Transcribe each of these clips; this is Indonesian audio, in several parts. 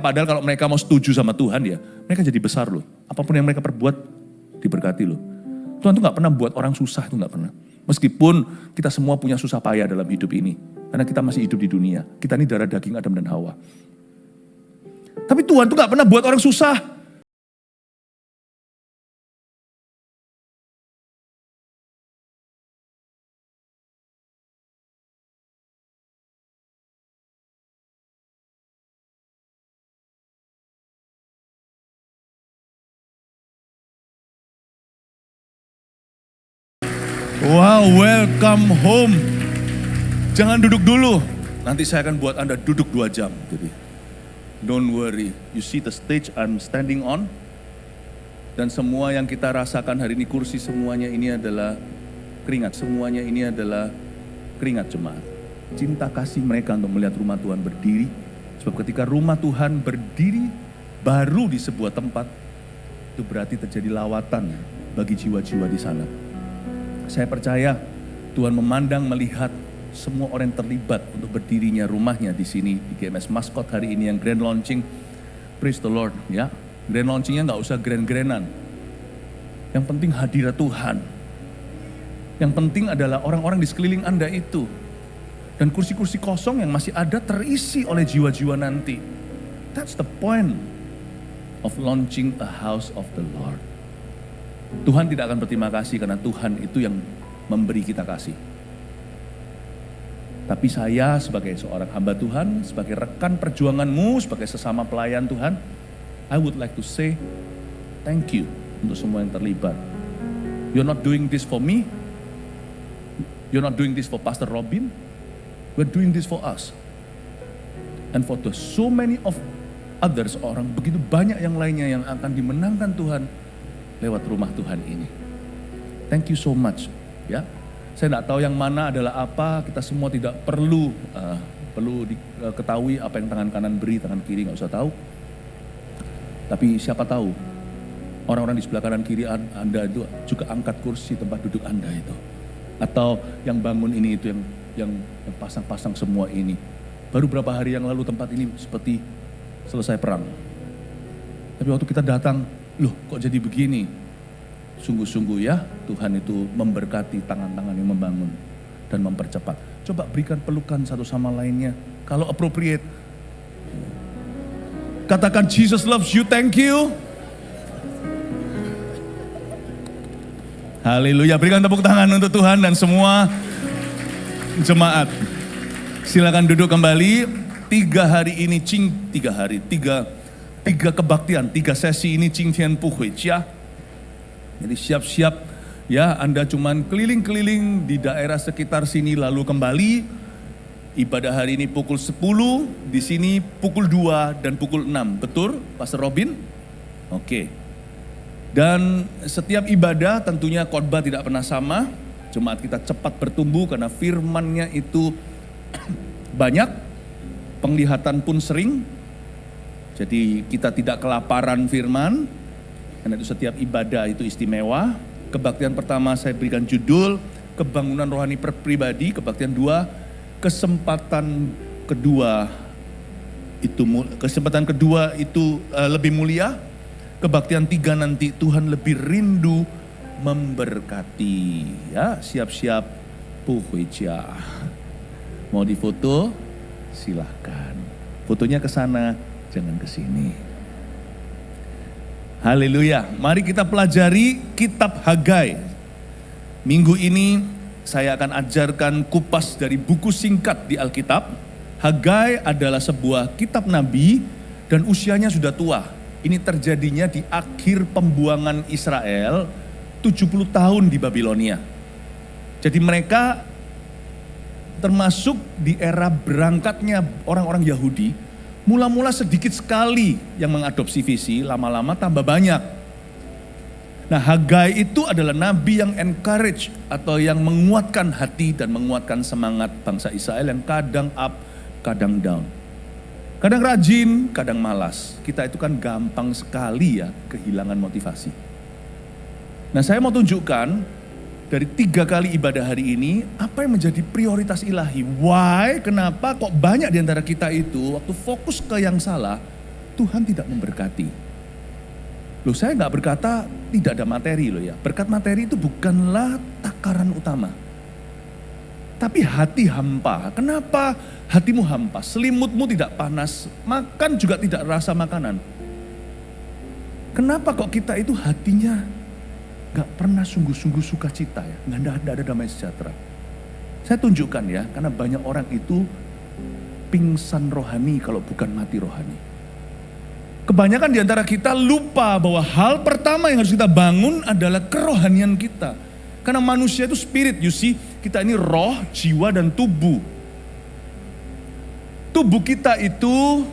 Padahal kalau mereka mau setuju sama Tuhan ya, mereka jadi besar loh. Apapun yang mereka perbuat, diberkati loh. Tuhan tuh gak pernah buat orang susah, itu gak pernah. Meskipun kita semua punya susah payah dalam hidup ini. Karena kita masih hidup di dunia. Kita ini darah daging Adam dan Hawa. Tapi Tuhan tuh gak pernah buat orang susah. Wow, welcome home. Jangan duduk dulu. Nanti saya akan buat Anda duduk 2 jam. Jadi, don't worry. You see the stage I'm standing on. Dan semua yang kita rasakan hari ini, kursi semuanya ini adalah keringat. Semuanya ini adalah keringat jemaat. Cinta kasih mereka untuk melihat rumah Tuhan berdiri. Sebab ketika rumah Tuhan berdiri baru di sebuah tempat, itu berarti terjadi lawatan bagi jiwa-jiwa di sana. Saya percaya Tuhan memandang, melihat semua orang yang terlibat untuk berdirinya rumahnya di sini di GMS Mascot hari ini yang grand launching. Praise the Lord, ya. Grand launchingnya nggak usah grand-grandan. Yang penting hadirat Tuhan. Yang penting adalah orang-orang di sekeliling Anda itu. Dan kursi-kursi kosong yang masih ada terisi oleh jiwa-jiwa nanti. That's the point of launching a house of the Lord. Tuhan tidak akan berterima kasih karena Tuhan itu yang memberi kita kasih. Tapi saya sebagai seorang hamba Tuhan, sebagai rekan perjuanganmu, sebagai sesama pelayan Tuhan, I would like to say thank you untuk semua yang terlibat. You're not doing this for me. You're not doing this for Pastor Robin. We're doing this for us. And for the so many of others, orang begitu banyak yang lainnya yang akan dimenangkan Tuhan lewat rumah Tuhan ini. Thank you so much. Ya, saya tidak tahu yang mana adalah apa. Kita semua tidak perlu diketahui apa yang tangan kanan beri, tangan kiri nggak usah tahu. Tapi siapa tahu orang-orang di sebelah kanan kiri Anda itu juga angkat kursi tempat duduk Anda itu, atau yang bangun ini itu yang pasang-pasang semua ini. Baru berapa hari yang lalu tempat ini seperti selesai perang. Tapi waktu kita datang, loh kok jadi begini? Sungguh-sungguh ya, Tuhan itu memberkati tangan-tangan yang membangun dan mempercepat. Coba berikan pelukan satu sama lainnya. Kalau appropriate, katakan Jesus loves you, thank you. Haleluya, berikan tepuk tangan untuk Tuhan dan semua jemaat. Silakan duduk kembali. 3 hari ini, 3 kebaktian, 3 sesi ini Qing Tian Bu Hui Jia. Jadi siap-siap ya, Anda cuman keliling-keliling di daerah sekitar sini lalu kembali. Ibadah hari ini pukul 10, di sini pukul 2 dan pukul 6. Betul, Pastor Robin? Oke. Dan setiap ibadah tentunya khotbah tidak pernah sama. Jemaat kita cepat bertumbuh karena firman-Nya itu banyak, penglihatan pun sering. Jadi kita tidak kelaparan firman, karena itu setiap ibadah itu istimewa. Kebaktian pertama saya berikan judul, kebangunan rohani pribadi. Kebaktian 2, kesempatan kedua itu lebih mulia. Kebaktian 3 nanti Tuhan lebih rindu memberkati. Ya, siap-siap puhuicia. Mau difoto? Silahkan. Fotonya ke sana, jangan ke sini. Haleluya. Mari kita pelajari kitab Hagai. Minggu ini saya akan ajarkan kupas dari buku singkat di Alkitab. Hagai adalah sebuah kitab nabi dan usianya sudah tua. Ini terjadinya di akhir pembuangan Israel 70 tahun di Babilonia. Jadi mereka termasuk di era berangkatnya orang-orang Yahudi, mula-mula sedikit sekali yang mengadopsi visi, lama-lama tambah banyak. Nah, Hagai itu adalah nabi yang encourage atau yang menguatkan hati dan menguatkan semangat bangsa Israel yang kadang up, kadang down. Kadang rajin, kadang malas. Kita itu kan gampang sekali ya kehilangan motivasi. Nah, saya mau tunjukkan dari 3 kali ibadah hari ini, apa yang menjadi prioritas ilahi? Why? Kenapa kok banyak di antara kita itu waktu fokus ke yang salah, Tuhan tidak memberkati. Loh, saya nggak berkata tidak ada materi loh ya. Berkat materi itu bukanlah takaran utama. Tapi hati hampa. Kenapa hatimu hampa? Selimutmu tidak panas, makan juga tidak rasa makanan. Kenapa kok kita itu hatinya gak pernah sungguh-sungguh sukacita ya? Gak ada damai sejahtera. Saya tunjukkan ya, karena banyak orang itu pingsan rohani kalau bukan mati rohani. Kebanyakan di antara kita lupa bahwa hal pertama yang harus kita bangun adalah kerohanian kita. Karena manusia itu spirit, you see, kita ini roh, jiwa, dan tubuh. Tubuh kita itu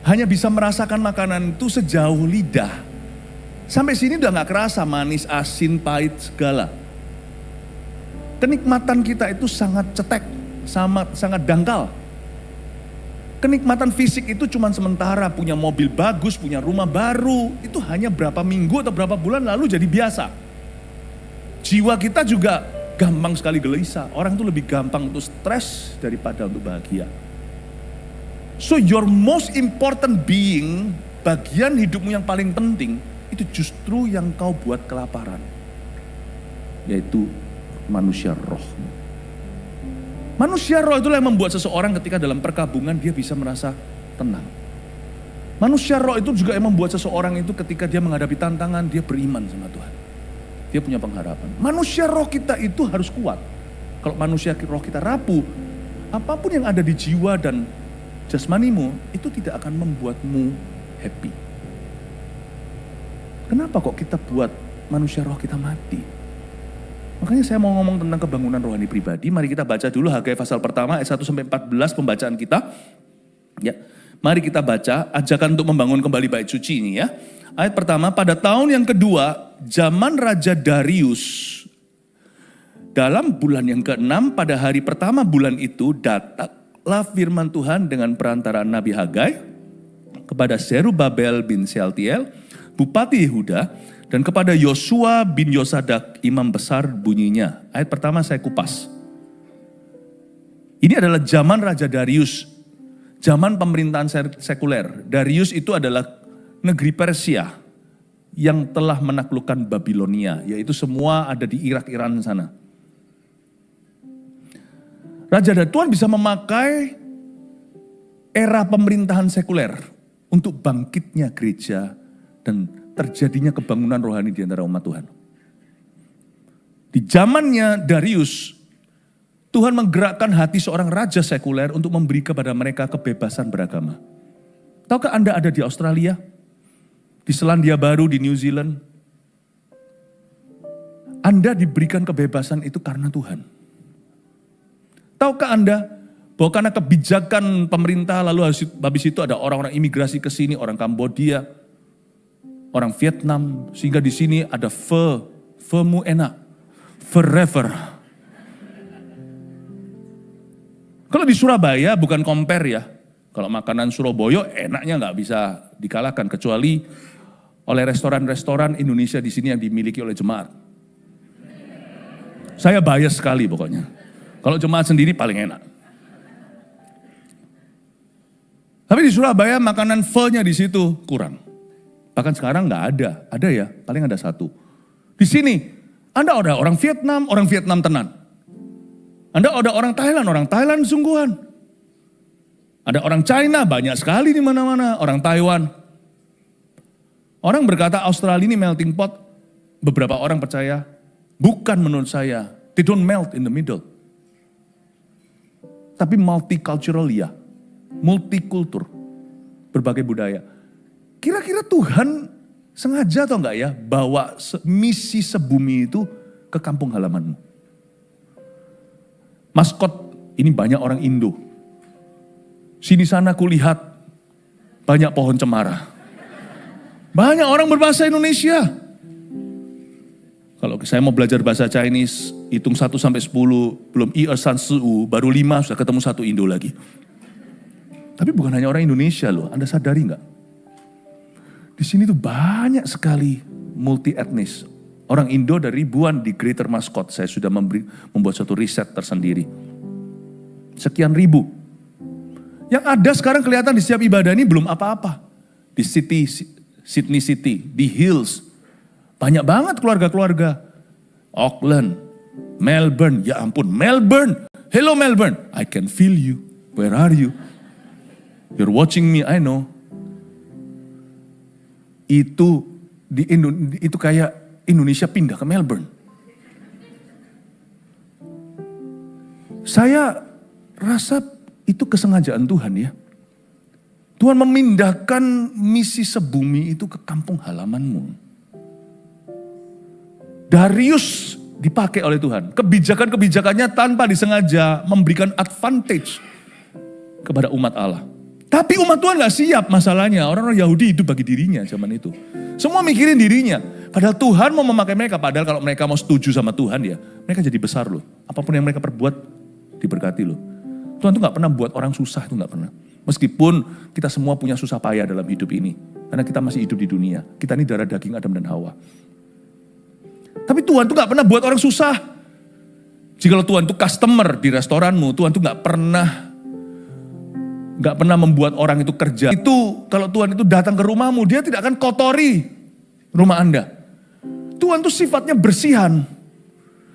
hanya bisa merasakan makanan itu sejauh lidah. Sampai sini udah gak kerasa manis, asin, pahit, segala. Kenikmatan kita itu sangat cetek, sangat dangkal. Kenikmatan fisik itu cuma sementara, punya mobil bagus, punya rumah baru, itu hanya berapa minggu atau berapa bulan lalu jadi biasa. Jiwa kita juga gampang sekali gelisah. Orang itu lebih gampang untuk stres daripada untuk bahagia. So your most important being, bagian hidupmu yang paling penting, itu justru yang kau buat kelaparan. Yaitu manusia roh. Manusia roh itulah yang membuat seseorang ketika dalam perkabungan dia bisa merasa tenang. Manusia roh itu juga yang membuat seseorang itu ketika dia menghadapi tantangan, dia beriman sama Tuhan. Dia punya pengharapan. Manusia roh kita itu harus kuat. Kalau manusia roh kita rapuh, apapun yang ada di jiwa dan jasmanimu, itu tidak akan membuatmu happy. Kenapa kok kita buat manusia roh kita mati? Makanya saya mau ngomong tentang kebangunan rohani pribadi. Mari kita baca dulu Hagai pasal pertama ayat 1 sampai 14 pembacaan kita. Ya. Mari kita baca ajakan untuk membangun kembali bait suci ini ya. Ayat pertama, pada tahun yang kedua, zaman Raja Darius, dalam bulan yang ke-6 pada hari pertama bulan itu, datanglah firman Tuhan dengan perantaraan Nabi Hagai kepada Zerubabel bin Sealtiel, Bupati Yehuda, dan kepada Yosua bin Yosadak, imam besar bunyinya. Ayat pertama saya kupas. Ini adalah zaman Raja Darius, zaman pemerintahan sekuler. Darius itu adalah negeri Persia yang telah menaklukkan Babilonia, yaitu semua ada di Irak, Iran sana. Raja Tuhan bisa memakai era pemerintahan sekuler untuk bangkitnya gereja dan terjadinya kebangunan rohani di antara umat Tuhan. Di zamannya Darius, Tuhan menggerakkan hati seorang raja sekuler untuk memberi kepada mereka kebebasan beragama. Tahukah Anda ada di Australia? Di Selandia Baru, di New Zealand. Anda diberikan kebebasan itu karena Tuhan. Tahukah Anda bahwa karena kebijakan pemerintah lalu habis itu ada orang-orang imigrasi ke sini, orang Kambodia, orang Vietnam, sehingga di sini ada mu enak, forever. Kalau di Surabaya bukan compare ya, kalau makanan Surabaya enaknya nggak bisa dikalahkan kecuali oleh restoran-restoran Indonesia di sini yang dimiliki oleh jemaat. Saya bias sekali pokoknya. Kalau jemaat sendiri paling enak. Tapi di Surabaya makanan pho-nya di situ kurang. Bahkan sekarang nggak ada ya, paling ada satu. Di sini Anda ada orang Vietnam tenan. Anda ada orang Thailand sungguhan. Ada orang China banyak sekali di mana-mana, orang Taiwan. Orang berkata Australia ini melting pot, beberapa orang percaya, bukan menurut saya, they don't melt in the middle. Tapi multicultural ya, multikultur, berbagai budaya. Kira-kira Tuhan sengaja atau enggak ya bawa misi sebumi itu ke kampung halamanmu? Maskot, ini banyak orang Indo. Sini sana kulihat banyak pohon cemara. Banyak orang berbahasa Indonesia. Kalau saya mau belajar bahasa Chinese, hitung 1 sampai 10, belum i san su, baru 5 sudah ketemu satu Indo lagi. Tapi bukan hanya orang Indonesia loh, Anda sadari nggak? Di sini tuh banyak sekali multi etnis. Orang Indo ada ribuan di Greater Mascot. Saya sudah membuat suatu riset tersendiri. Sekian ribu. Yang ada sekarang kelihatan di setiap ibadah ini belum apa-apa. Di Sydney City, di Hills. Banyak banget keluarga-keluarga. Auckland, Melbourne, ya ampun Melbourne. Hello Melbourne, I can feel you. Where are you? You're watching me, I know. Itu kayak Indonesia pindah ke Melbourne. Saya rasa itu kesengajaan Tuhan ya. Tuhan memindahkan misi sebumi itu ke kampung halamanmu. Darius dipakai oleh Tuhan. Kebijakan-kebijakannya tanpa disengaja memberikan advantage kepada umat Allah. Tapi umat Tuhan gak siap masalahnya. Orang-orang Yahudi hidup bagi dirinya zaman itu. Semua mikirin dirinya. Padahal Tuhan mau memakai mereka. Padahal kalau mereka mau setuju sama Tuhan ya, mereka jadi besar loh. Apapun yang mereka perbuat, diberkati loh. Tuhan tuh gak pernah buat orang susah, itu gak pernah. Meskipun kita semua punya susah payah dalam hidup ini. Karena kita masih hidup di dunia. Kita ini darah daging Adam dan Hawa. Tapi Tuhan tuh gak pernah buat orang susah. Jika Tuhan tuh customer di restoranmu, Tuhan tuh gak pernah membuat orang itu kerja. Itu kalau Tuhan itu datang ke rumahmu, dia tidak akan kotori rumah Anda. Tuhan tuh sifatnya bersihan.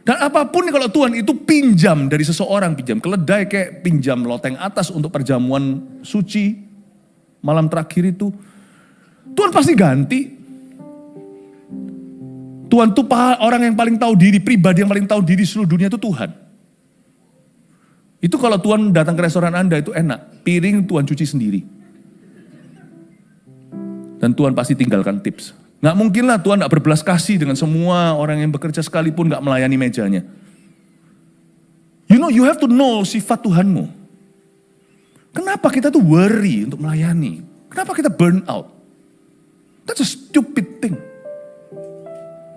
Dan apapun kalau Tuhan itu pinjam dari seseorang, pinjam keledai kayak pinjam loteng atas untuk perjamuan suci malam terakhir itu, Tuhan pasti ganti. Tuhan tuh orang yang paling tahu diri, pribadi yang paling tahu diri seluruh dunia itu Tuhan. Itu kalau Tuhan datang ke restoran Anda itu enak, piring Tuhan cuci sendiri. Dan Tuhan pasti tinggalkan tips. Nggak mungkin lah Tuhan gak berbelas kasih dengan semua orang yang bekerja sekalipun gak melayani mejanya. You have to know sifat Tuhanmu. Kenapa kita tuh worry untuk melayani? Kenapa kita burn out? That's a stupid thing.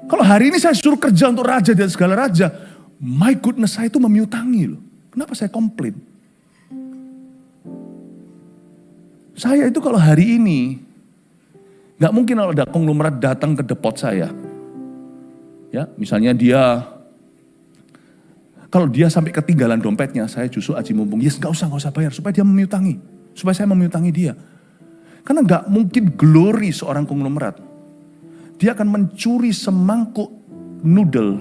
Kalau hari ini saya suruh kerja untuk raja dan segala raja, my goodness saya itu memiutangi loh. Kenapa saya komplain? Saya itu kalau hari ini, gak mungkin kalau ada konglomerat datang ke depot saya. Ya, misalnya kalau dia sampai ketinggalan dompetnya, saya justru aji mumpung, yes gak usah bayar, supaya dia memiutangi. Supaya saya memiutangi dia. Karena gak mungkin glory seorang konglomerat. Dia akan mencuri semangkuk noodle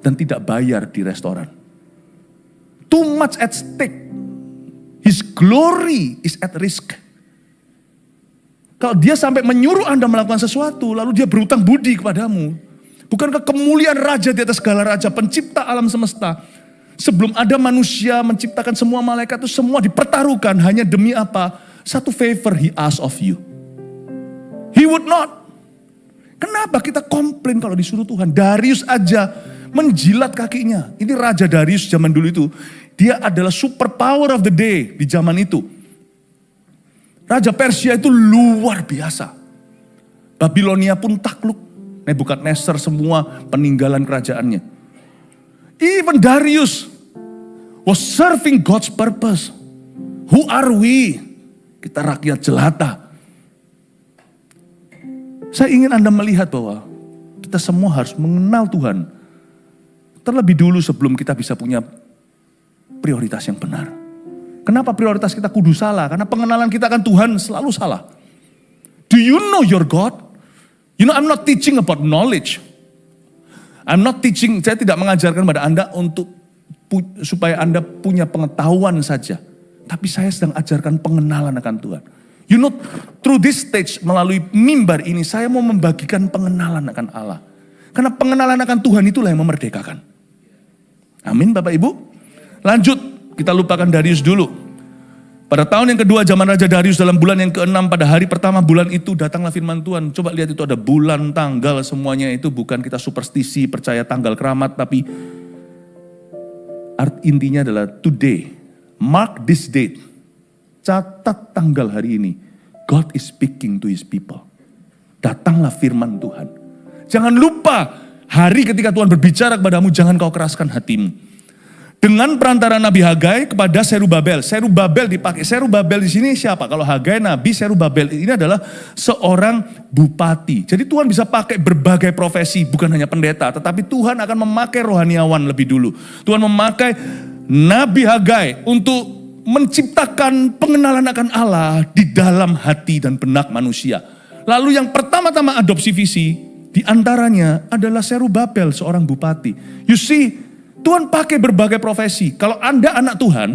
dan tidak bayar di restoran. Too much at stake. His glory is at risk. Kalau dia sampai menyuruh Anda melakukan sesuatu, lalu dia berutang budi kepadamu. Bukankah kemuliaan raja di atas segala raja, pencipta alam semesta. Sebelum ada manusia menciptakan semua malaikat itu semua dipertaruhkan hanya demi apa? Satu favor he asked of you. He would not. Kenapa kita komplain kalau disuruh Tuhan? Darius aja menjilat kakinya. Ini Raja Darius zaman dulu itu. Dia adalah super power of the day di zaman itu. Raja Persia itu luar biasa. Babilonia pun takluk. Nebukadnezar semua peninggalan kerajaannya. Even Darius was serving God's purpose. Who are we? Kita rakyat jelata. Saya ingin Anda melihat bahwa kita semua harus mengenal Tuhan. Terlebih dulu sebelum kita bisa punya prioritas yang benar. Kenapa prioritas kita kudu salah? Karena pengenalan kita akan Tuhan selalu salah. Do you know your God? You know, I'm not teaching about knowledge. I'm not teaching, saya tidak mengajarkan pada Anda supaya Anda punya pengetahuan saja. Tapi saya sedang ajarkan pengenalan akan Tuhan. You know, through this stage, melalui mimbar ini, saya mau membagikan pengenalan akan Allah. Karena pengenalan akan Tuhan itulah yang memerdekakan. Amin Bapak Ibu. Lanjut, kita lupakan Darius dulu. Pada tahun yang kedua zaman Raja Darius dalam bulan yang ke-6 pada hari pertama bulan itu datanglah firman Tuhan. Coba lihat itu ada bulan, tanggal, semuanya itu bukan kita superstisi percaya tanggal keramat. Tapi intinya adalah today, mark this date. Catat tanggal hari ini. God is speaking to his people. Datanglah firman Tuhan. Jangan lupa hari ketika Tuhan berbicara kepadamu, jangan kau keraskan hatimu. Dengan perantara Nabi Hagai kepada Serubabel. Serubabel dipakai. Serubabel di sini siapa? Kalau Hagai Nabi, Serubabel ini adalah seorang bupati. Jadi Tuhan bisa pakai berbagai profesi, bukan hanya pendeta. Tetapi Tuhan akan memakai rohaniawan lebih dulu. Tuhan memakai Nabi Hagai untuk menciptakan pengenalan akan Allah di dalam hati dan benak manusia. Lalu yang pertama-tama adopsi visi, di antaranya adalah Zerubabel, seorang bupati. You see, Tuhan pakai berbagai profesi. Kalau Anda anak Tuhan,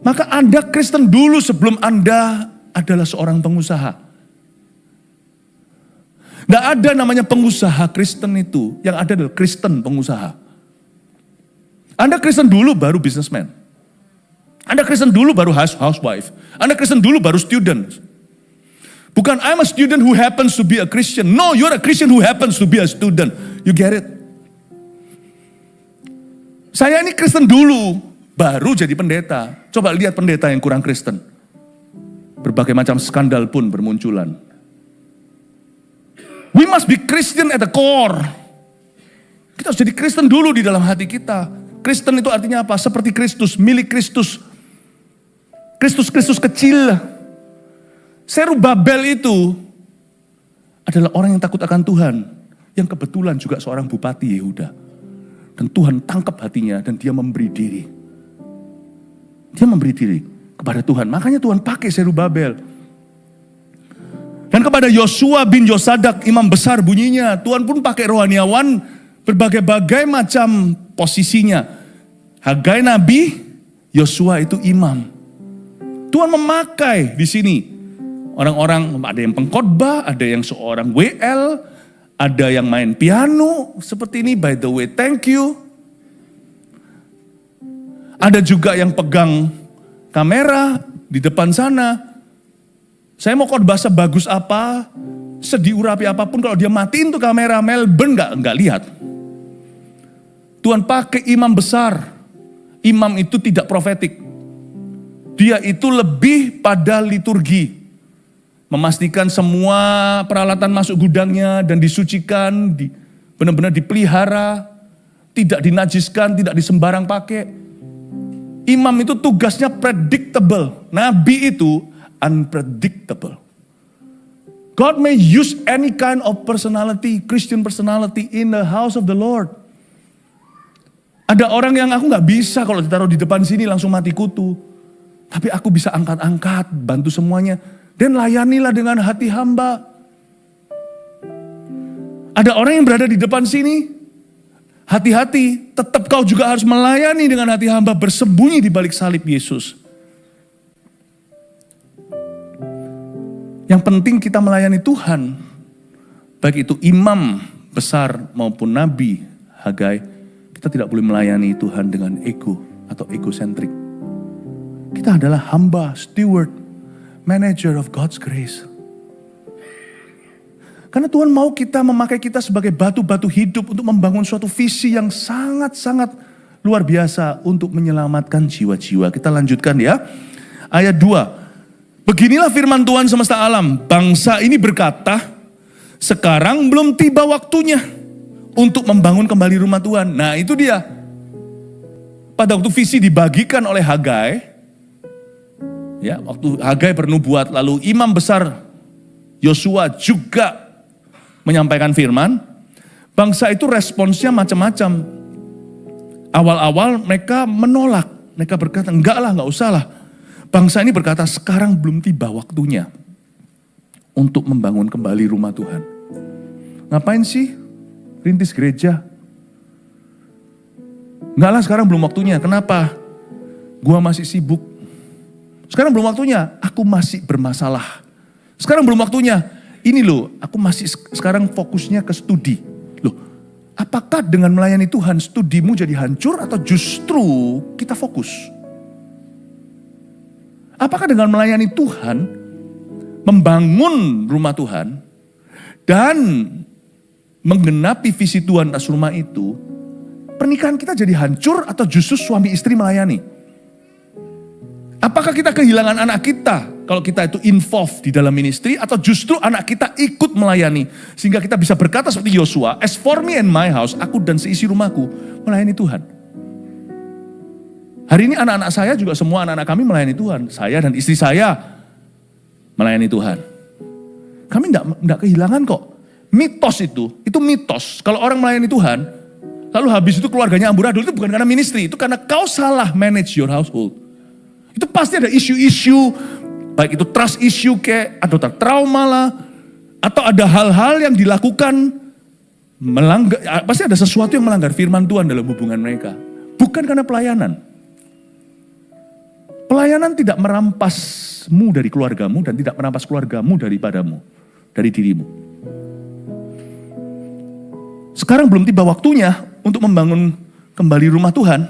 maka Anda Kristen dulu sebelum Anda adalah seorang pengusaha. Tidak ada namanya pengusaha Kristen itu. Yang ada adalah Kristen pengusaha. Anda Kristen dulu baru businessman. Anda Kristen dulu baru housewife. Anda Kristen dulu baru student. Bukan I'm a student who happens to be a Christian. No, you're a Christian who happens to be a student. You get it? Saya ini Kristen dulu, baru jadi pendeta. Coba lihat pendeta yang kurang Kristen. Berbagai macam skandal pun bermunculan. We must be Christian at the core. Kita harus jadi Kristen dulu di dalam hati kita. Kristen itu artinya apa? Seperti Kristus, milik Kristus. Kristus kecil. Zerubabel itu adalah orang yang takut akan Tuhan. Yang kebetulan juga seorang bupati Yehuda. Dan Tuhan tangkap hatinya dan dia memberi diri. Dia memberi diri kepada Tuhan. Makanya Tuhan pakai Zerubabel. Dan kepada Yosua bin Yosadak, imam besar bunyinya. Tuhan pun pakai rohaniawan berbagai-bagai macam posisinya. Hagai nabi, Yosua itu imam. Tuhan memakai di sini orang-orang, ada yang pengkhotbah, ada yang seorang WL, ada yang main piano seperti ini. By the way, thank you. Ada juga yang pegang kamera di depan sana. Saya mau khotbah sebagus apa, sediurapi apapun, kalau dia matiin tuh kamera, Melbourne nggak lihat. Tuhan pakai imam besar. Imam itu tidak profetik. Dia itu lebih pada liturgi. Memastikan semua peralatan masuk gudangnya dan disucikan, benar-benar dipelihara, tidak dinajiskan, tidak disembarang pakai. Imam itu tugasnya predictable. Nabi itu unpredictable. God may use any kind of personality, Christian personality in the house of the Lord. Ada orang yang aku gak bisa kalau ditaruh di depan sini langsung mati kutu. Tapi aku bisa angkat-angkat, bantu semuanya. Dan layanilah dengan hati hamba. Ada orang yang berada di depan sini, hati-hati, tetap kau juga harus melayani dengan hati hamba, bersembunyi di balik salib Yesus. Yang penting kita melayani Tuhan, baik itu imam besar maupun nabi Hagai, kita tidak boleh melayani Tuhan dengan ego atau egosentrik. Kita adalah hamba, steward, manager of God's grace. Karena Tuhan mau kita memakai kita sebagai batu-batu hidup untuk membangun suatu visi yang sangat-sangat luar biasa untuk menyelamatkan jiwa-jiwa. Kita lanjutkan ya. Ayat 2. Beginilah firman Tuhan semesta alam. Bangsa ini berkata, sekarang belum tiba waktunya untuk membangun kembali rumah Tuhan. Nah itu dia. Pada waktu visi dibagikan oleh Hagai, ya, waktu Hagai bernubuat, lalu imam besar Yosua juga menyampaikan firman, bangsa itu responsnya macam-macam. Awal-awal mereka menolak, mereka berkata, enggak usah lah. Bangsa ini berkata, sekarang belum tiba waktunya untuk membangun kembali rumah Tuhan. Ngapain sih rintis gereja? Enggak lah, sekarang belum waktunya. Kenapa? Gua masih sibuk. Sekarang belum waktunya, aku masih bermasalah. Sekarang belum waktunya, ini loh, aku masih sekarang fokusnya ke studi. Loh, apakah dengan melayani Tuhan studimu jadi hancur atau justru kita fokus? Apakah dengan melayani Tuhan, membangun rumah Tuhan, dan menggenapi visi Tuhan atas rumah itu, pernikahan kita jadi hancur atau justru suami istri melayani? Apakah kita kehilangan anak kita kalau kita itu involved di dalam ministry, atau justru anak kita ikut melayani sehingga kita bisa berkata seperti Yosua, as for me and my house, aku dan seisi rumahku melayani Tuhan. Hari ini anak-anak saya juga, semua anak-anak kami melayani Tuhan. Saya dan istri saya melayani Tuhan. Kami enggak kehilangan kok. Mitos itu mitos. Kalau orang melayani Tuhan, Lalu habis itu keluarganya amburadul, itu bukan karena ministry, itu karena kau salah manage your household. Itu pasti ada isu-isu, baik itu trust issue kayak, atau trauma lah, atau ada hal-hal yang dilakukan, pasti ada sesuatu yang melanggar firman Tuhan dalam hubungan mereka. Bukan karena pelayanan. Pelayanan tidak merampasmu dari keluargamu dan tidak merampas keluargamu daripadamu, dari dirimu. Sekarang belum tiba waktunya untuk membangun kembali rumah Tuhan.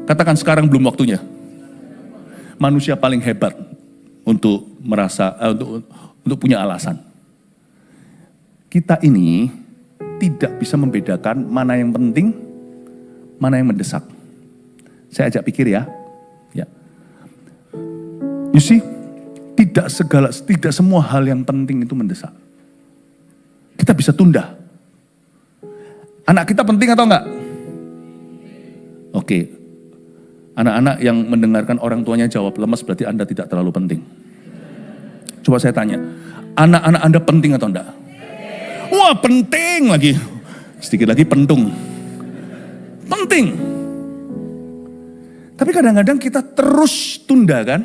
Katakan sekarang belum waktunya. Manusia paling hebat untuk merasa untuk punya alasan. Kita ini tidak bisa membedakan mana yang penting, mana yang mendesak. Saya ajak pikir ya. You see, tidak semua hal yang penting itu mendesak. Kita bisa tunda. Anak kita penting atau enggak? Oke. Anak-anak yang mendengarkan orang tuanya jawab lemas berarti Anda tidak terlalu penting. Coba saya tanya, anak-anak Anda penting atau enggak? Wah, penting lagi. Sedikit lagi pentung. Penting. Tapi kadang-kadang kita terus tunda kan?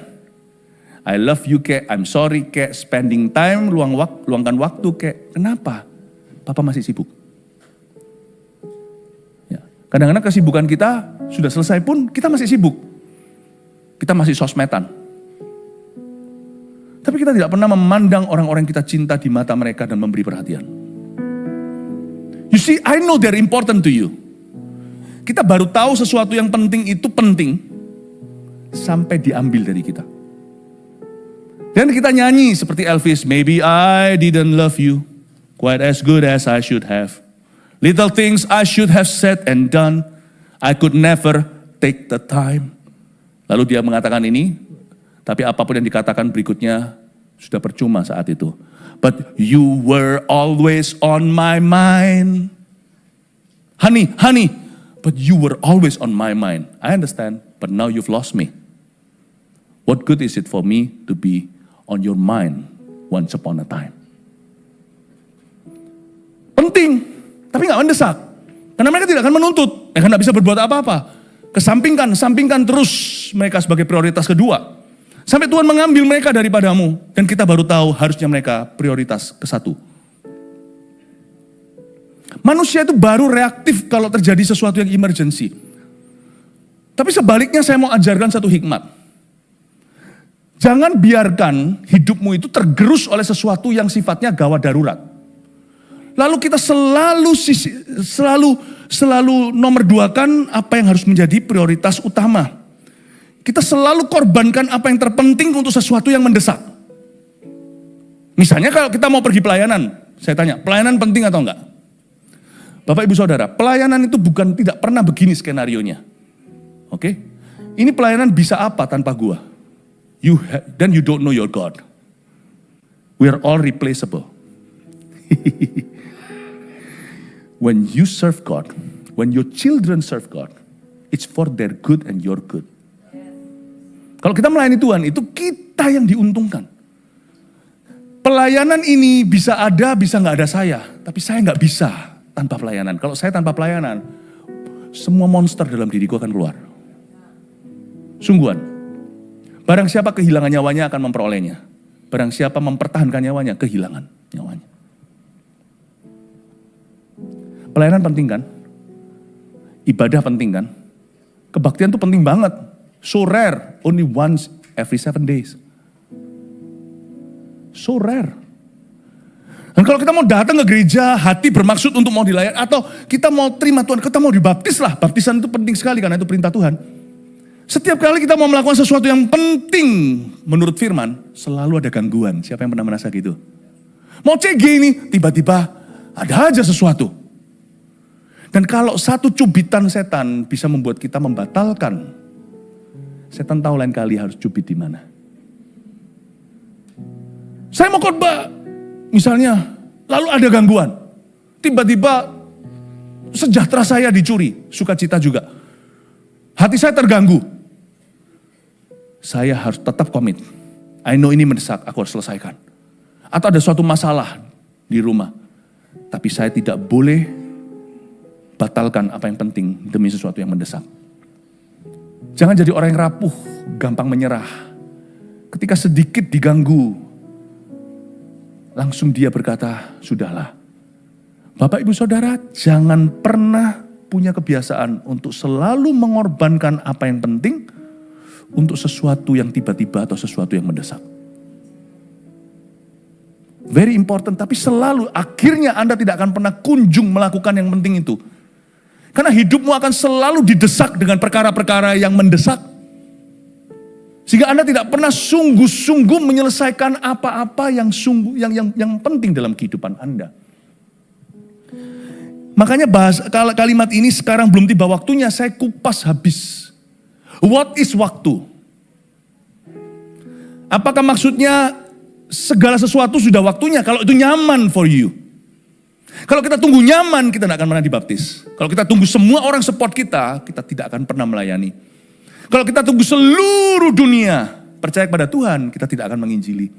I love you kek, I'm sorry kek, spending time, luangkan waktu kek. Kenapa? Papa masih sibuk. Ya. Kadang-kadang kesibukan kita sudah selesai pun kita masih sibuk. Kita masih sosmedan. Tapi kita tidak pernah memandang orang-orang yang kita cinta di mata mereka dan memberi perhatian. You see, I know they're important to you. Kita baru tahu sesuatu yang penting itu penting sampai diambil dari kita. Dan kita nyanyi seperti Elvis, maybe I didn't love you quite as good as I should have. Little things I should have said and done, I could never take the time. Lalu dia mengatakan ini, tapi apapun yang dikatakan berikutnya sudah percuma saat itu. But you were always on my mind. Honey, but you were always on my mind. I understand, but now you've lost me. What good is it for me to be on your mind once upon a time? Penting, tapi gak mendesak. Karena mereka tidak akan menuntut, mereka gak bisa berbuat apa-apa. Sampingkan terus mereka sebagai prioritas kedua. Sampai Tuhan mengambil mereka daripadamu. Dan kita baru tahu harusnya mereka prioritas ke satu. Manusia itu baru reaktif kalau terjadi sesuatu yang emergency. Tapi sebaliknya saya mau ajarkan satu hikmat. Jangan biarkan hidupmu itu tergerus oleh sesuatu yang sifatnya gawat darurat. Lalu kita selalu nomor duakan apa yang harus menjadi prioritas utama. Kita selalu korbankan apa yang terpenting untuk sesuatu yang mendesak. Misalnya kalau kita mau pergi pelayanan, saya tanya, pelayanan penting atau enggak? Bapak Ibu Saudara, pelayanan itu bukan tidak pernah begini skenarionya. Oke? Ini pelayanan bisa apa tanpa gua? Then you don't know your God. We are all replaceable. When you serve God, when your children serve God, it's for their good and your good. Kalau kita melayani Tuhan, itu kita yang diuntungkan. Pelayanan ini bisa ada, bisa nggak ada saya. Tapi saya nggak bisa tanpa pelayanan. Kalau saya tanpa pelayanan, semua monster dalam diriku akan keluar. Sungguhan. Barang siapa kehilangan nyawanya akan memperolehnya. Barang siapa mempertahankan nyawanya, kehilangan nyawanya. Pelayanan penting kan? Ibadah penting kan? Kebaktian itu penting banget. So rare, only once every 7 days. So rare. Dan kalau kita mau datang ke gereja, hati bermaksud untuk mau dilayani, atau kita mau terima Tuhan, kita mau dibaptis lah. Baptisan itu penting sekali karena itu perintah Tuhan. Setiap kali kita mau melakukan sesuatu yang penting menurut firman, selalu ada gangguan. Siapa yang pernah merasa gitu? Mau CG ini, tiba-tiba ada aja sesuatu. Dan kalau satu cubitan setan bisa membuat kita membatalkan, setan tahu lain kali harus cubit di mana. Saya mau khotbah, misalnya, lalu ada gangguan. Tiba-tiba sejahtera saya dicuri, sukacita juga. Hati saya terganggu. Saya harus tetap komit. I know ini mendesak, aku harus selesaikan. Atau ada suatu masalah di rumah. Tapi saya tidak boleh batalkan apa yang penting demi sesuatu yang mendesak. Jangan jadi orang yang rapuh, gampang menyerah. Ketika sedikit diganggu, langsung dia berkata, sudahlah. Bapak ibu saudara, jangan pernah punya kebiasaan untuk selalu mengorbankan apa yang penting untuk sesuatu yang tiba-tiba atau sesuatu yang mendesak. Very important, tapi selalu akhirnya Anda tidak akan pernah kunjung melakukan yang penting itu. Karena hidupmu akan selalu didesak dengan perkara-perkara yang mendesak. Sehingga Anda tidak pernah sungguh-sungguh menyelesaikan apa-apa yang penting dalam kehidupan Anda. Makanya kalimat ini sekarang belum tiba waktunya, saya kupas habis. What is waktu? Apakah maksudnya segala sesuatu sudah waktunya kalau itu nyaman for you? Kalau kita tunggu nyaman, kita tidak akan pernah dibaptis. Kalau kita tunggu semua orang support kita, kita tidak akan pernah melayani. Kalau kita tunggu seluruh dunia percaya kepada Tuhan, kita tidak akan menginjili.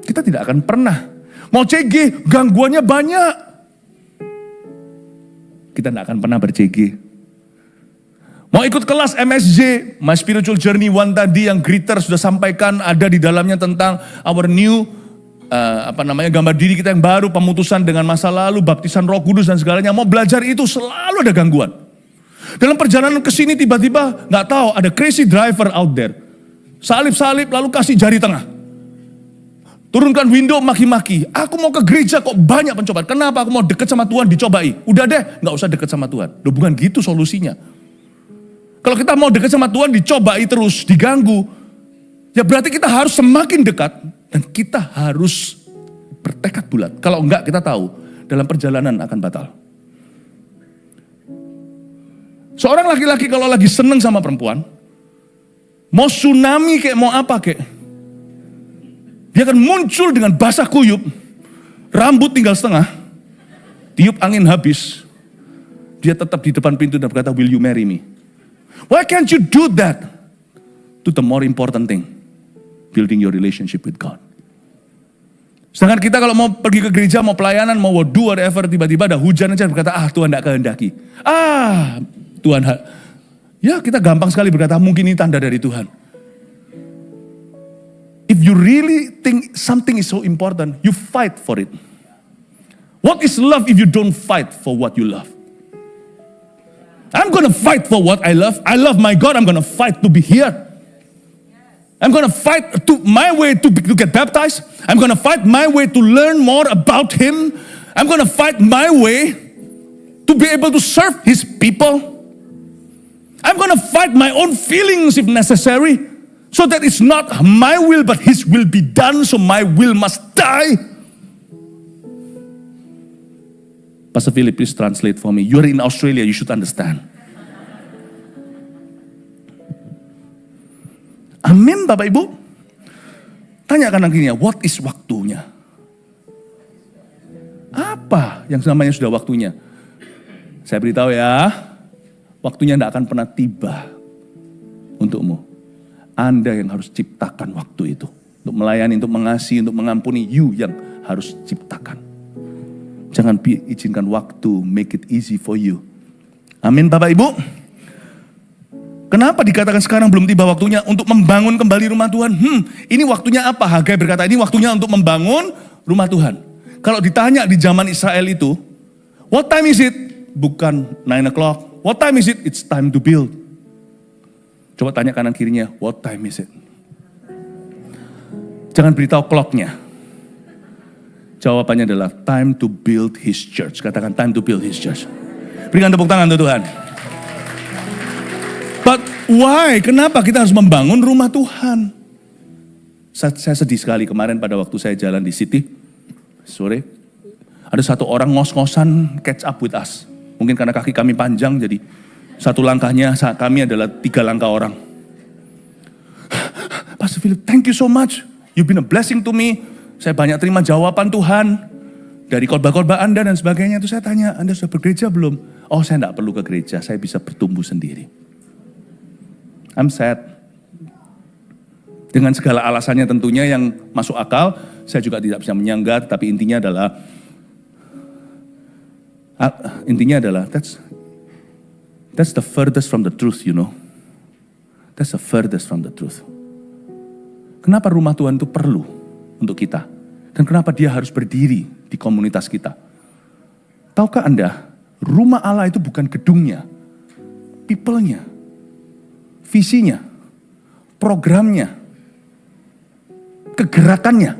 Kita tidak akan pernah. Mau CG, gangguannya banyak. Kita tidak akan pernah ber-CG. Mau ikut kelas MSJ, My Spiritual Journey 1 tadi yang Greeter sudah sampaikan, ada di dalamnya tentang our new gambar diri kita yang baru, pemutusan dengan masa lalu, baptisan Roh Kudus dan segalanya. Mau belajar itu selalu ada gangguan. Dalam perjalanan ke sini tiba-tiba nggak tahu ada crazy driver out there. Salib-salib lalu kasih jari tengah. Turunkan window maki-maki. Aku mau ke gereja kok banyak pencobaan. Kenapa? Aku mau deket sama Tuhan dicobai. Udah deh, nggak usah deket sama Tuhan. Loh, bukan gitu solusinya. Kalau kita mau deket sama Tuhan dicobai terus, diganggu, ya berarti kita harus semakin dekat. Dan kita harus bertekad bulat. Kalau enggak kita tahu dalam perjalanan akan batal. Seorang laki-laki kalau lagi seneng sama perempuan, mau tsunami kayak mau apa kayak, dia akan muncul dengan basah kuyup, rambut tinggal setengah, tiup angin habis, dia tetap di depan pintu dan berkata, will you marry me? Why can't you do that? To the more important thing. Building your relationship with God. Sedangkan kita kalau mau pergi ke gereja, mau pelayanan, mau do whatever, tiba-tiba ada hujan aja berkata, Tuhan tidak kehendaki. Tuhan, ya kita gampang sekali berkata, mungkin ini tanda dari Tuhan. If you really think something is so important, you fight for it. What is love if you don't fight for what you love? I'm gonna fight for what I love. I love my God, I'm gonna fight to be here. I'm going to fight my way to get baptized. I'm going to fight my way to learn more about Him. I'm going to fight my way to be able to serve His people. I'm going to fight my own feelings if necessary, so that it's not my will but His will be done, so my will must die. Pastor Philip, please translate for me. You're in Australia, you should understand. Amin Bapak Ibu. Tanyakan akhirnya, what is waktunya? Apa yang namanya sudah waktunya? Saya beritahu ya, waktunya tidak akan pernah tiba untukmu. Anda yang harus ciptakan waktu itu. Untuk melayani, untuk mengasihi, untuk mengampuni, you yang harus ciptakan. Jangan izinkan waktu make it easy for you. Amin Bapak Ibu. Kenapa dikatakan sekarang belum tiba waktunya untuk membangun kembali rumah Tuhan? Ini waktunya apa? Hagai berkata ini waktunya untuk membangun rumah Tuhan. Kalau ditanya di zaman Israel itu, what time is it? Bukan 9 o'clock. What time is it? It's time to build. Coba tanya kanan kirinya, what time is it? Jangan beritahu clocknya. Jawabannya adalah time to build His church. Katakan time to build His church. Berikan tepuk tangan untuk Tuhan. But why? Kenapa kita harus membangun rumah Tuhan? Saya sedih sekali kemarin pada waktu saya jalan di City, sore. Ada satu orang ngos-ngosan catch up with us. Mungkin karena kaki kami panjang, jadi satu langkahnya kami adalah 3 langkah orang. Pastor Philip, thank you so much. You've been a blessing to me. Saya banyak terima jawaban Tuhan. Dari khotbah-khotbah Anda dan sebagainya. Itu saya tanya, Anda sudah bergereja belum? Oh, saya tidak perlu ke gereja, saya bisa bertumbuh sendiri. I'm sad. Dengan segala alasannya tentunya yang masuk akal, saya juga tidak bisa menyanggah, tapi intinya adalah intinya adalah that's the furthest from the truth, you know. That's the furthest from the truth. Kenapa rumah Tuhan itu perlu untuk kita? Dan kenapa dia harus berdiri di komunitas kita? Tahukah Anda, rumah Allah itu bukan gedungnya, people-nya, visinya, programnya, kegerakannya.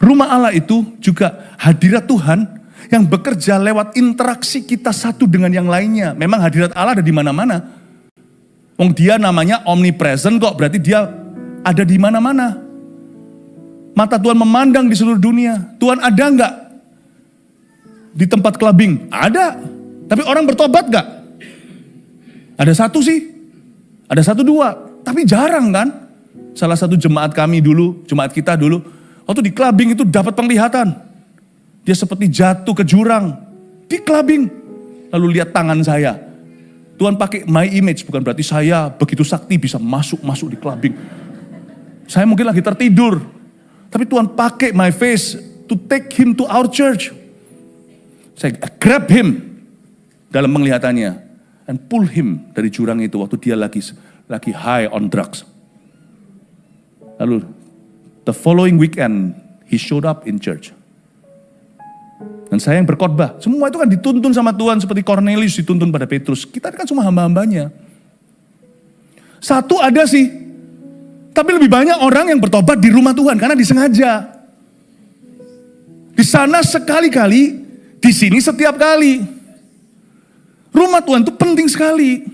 Rumah Allah itu juga hadirat Tuhan yang bekerja lewat interaksi kita satu dengan yang lainnya. Memang hadirat Allah ada di mana-mana. Wong dia namanya omnipresent kok, berarti dia ada di mana-mana. Mata Tuhan memandang di seluruh dunia. Tuhan ada enggak di tempat clubbing? Ada. Tapi orang bertobat enggak? Ada satu sih. Ada 1-2. Tapi jarang kan? Salah satu jemaat kami dulu, jemaat kita dulu, waktu di clubbing itu dapat penglihatan. Dia seperti jatuh ke jurang. Di clubbing. Lalu lihat tangan saya. Tuhan pakai my image, bukan berarti saya begitu sakti bisa masuk di clubbing. Saya mungkin lagi tertidur. Tapi Tuhan pakai my face to take him to our church. Saya grab him dalam penglihatannya. And pull him dari jurang itu waktu dia lagi high on drugs. Lalu the following weekend he showed up in church. Dan saya yang berkhotbah. Semua itu kan dituntun sama Tuhan seperti Cornelius dituntun pada Petrus. Kita kan cuma hamba-hambanya. Satu ada sih. Tapi lebih banyak orang yang bertobat di rumah Tuhan karena disengaja. Di sana sekali-kali, di sini setiap kali. Rumah Tuhan itu penting sekali.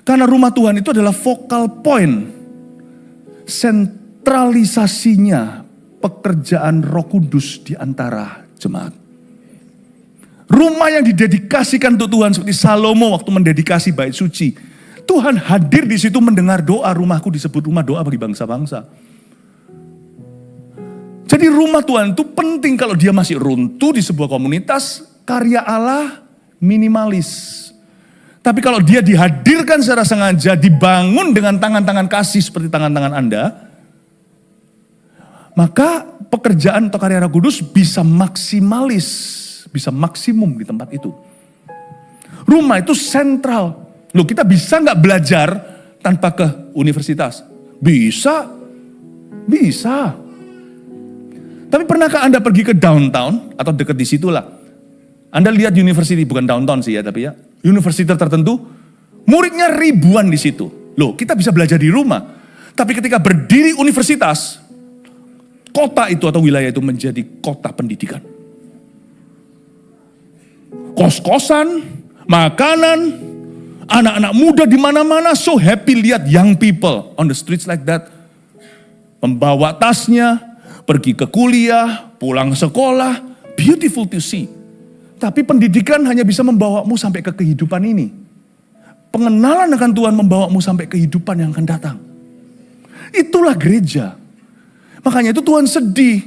Karena rumah Tuhan itu adalah focal point. Sentralisasinya pekerjaan Roh Kudus di antara jemaat. Rumah yang didedikasikan untuk Tuhan seperti Salomo waktu mendedikasi bait suci. Tuhan hadir di situ mendengar doa, rumahku disebut rumah doa bagi bangsa-bangsa. Jadi rumah Tuhan itu penting kalau dia masih runtuh di sebuah komunitas, karya Allah minimalis. Tapi kalau dia dihadirkan secara sengaja, dibangun dengan tangan-tangan kasih seperti tangan-tangan Anda, maka pekerjaan atau karya Roh Kudus bisa maksimalis. Bisa maksimum di tempat itu. Rumah itu sentral. Loh, kita bisa nggak belajar tanpa ke universitas? Bisa. Bisa. Tapi pernahkah Anda pergi ke downtown atau dekat di situlah? Anda lihat university, bukan downtown sih ya, tapi ya. University tertentu, muridnya ribuan di situ. Loh, kita bisa belajar di rumah. Tapi ketika berdiri universitas, kota itu atau wilayah itu menjadi kota pendidikan. Kos-kosan, makanan, anak-anak muda di mana-mana so happy lihat young people on the streets like that. Membawa tasnya, pergi ke kuliah, pulang sekolah, beautiful to see. Tapi pendidikan hanya bisa membawamu sampai ke kehidupan ini. Pengenalan akan Tuhan membawamu sampai kehidupan yang akan datang. Itulah gereja. Makanya itu Tuhan sedih.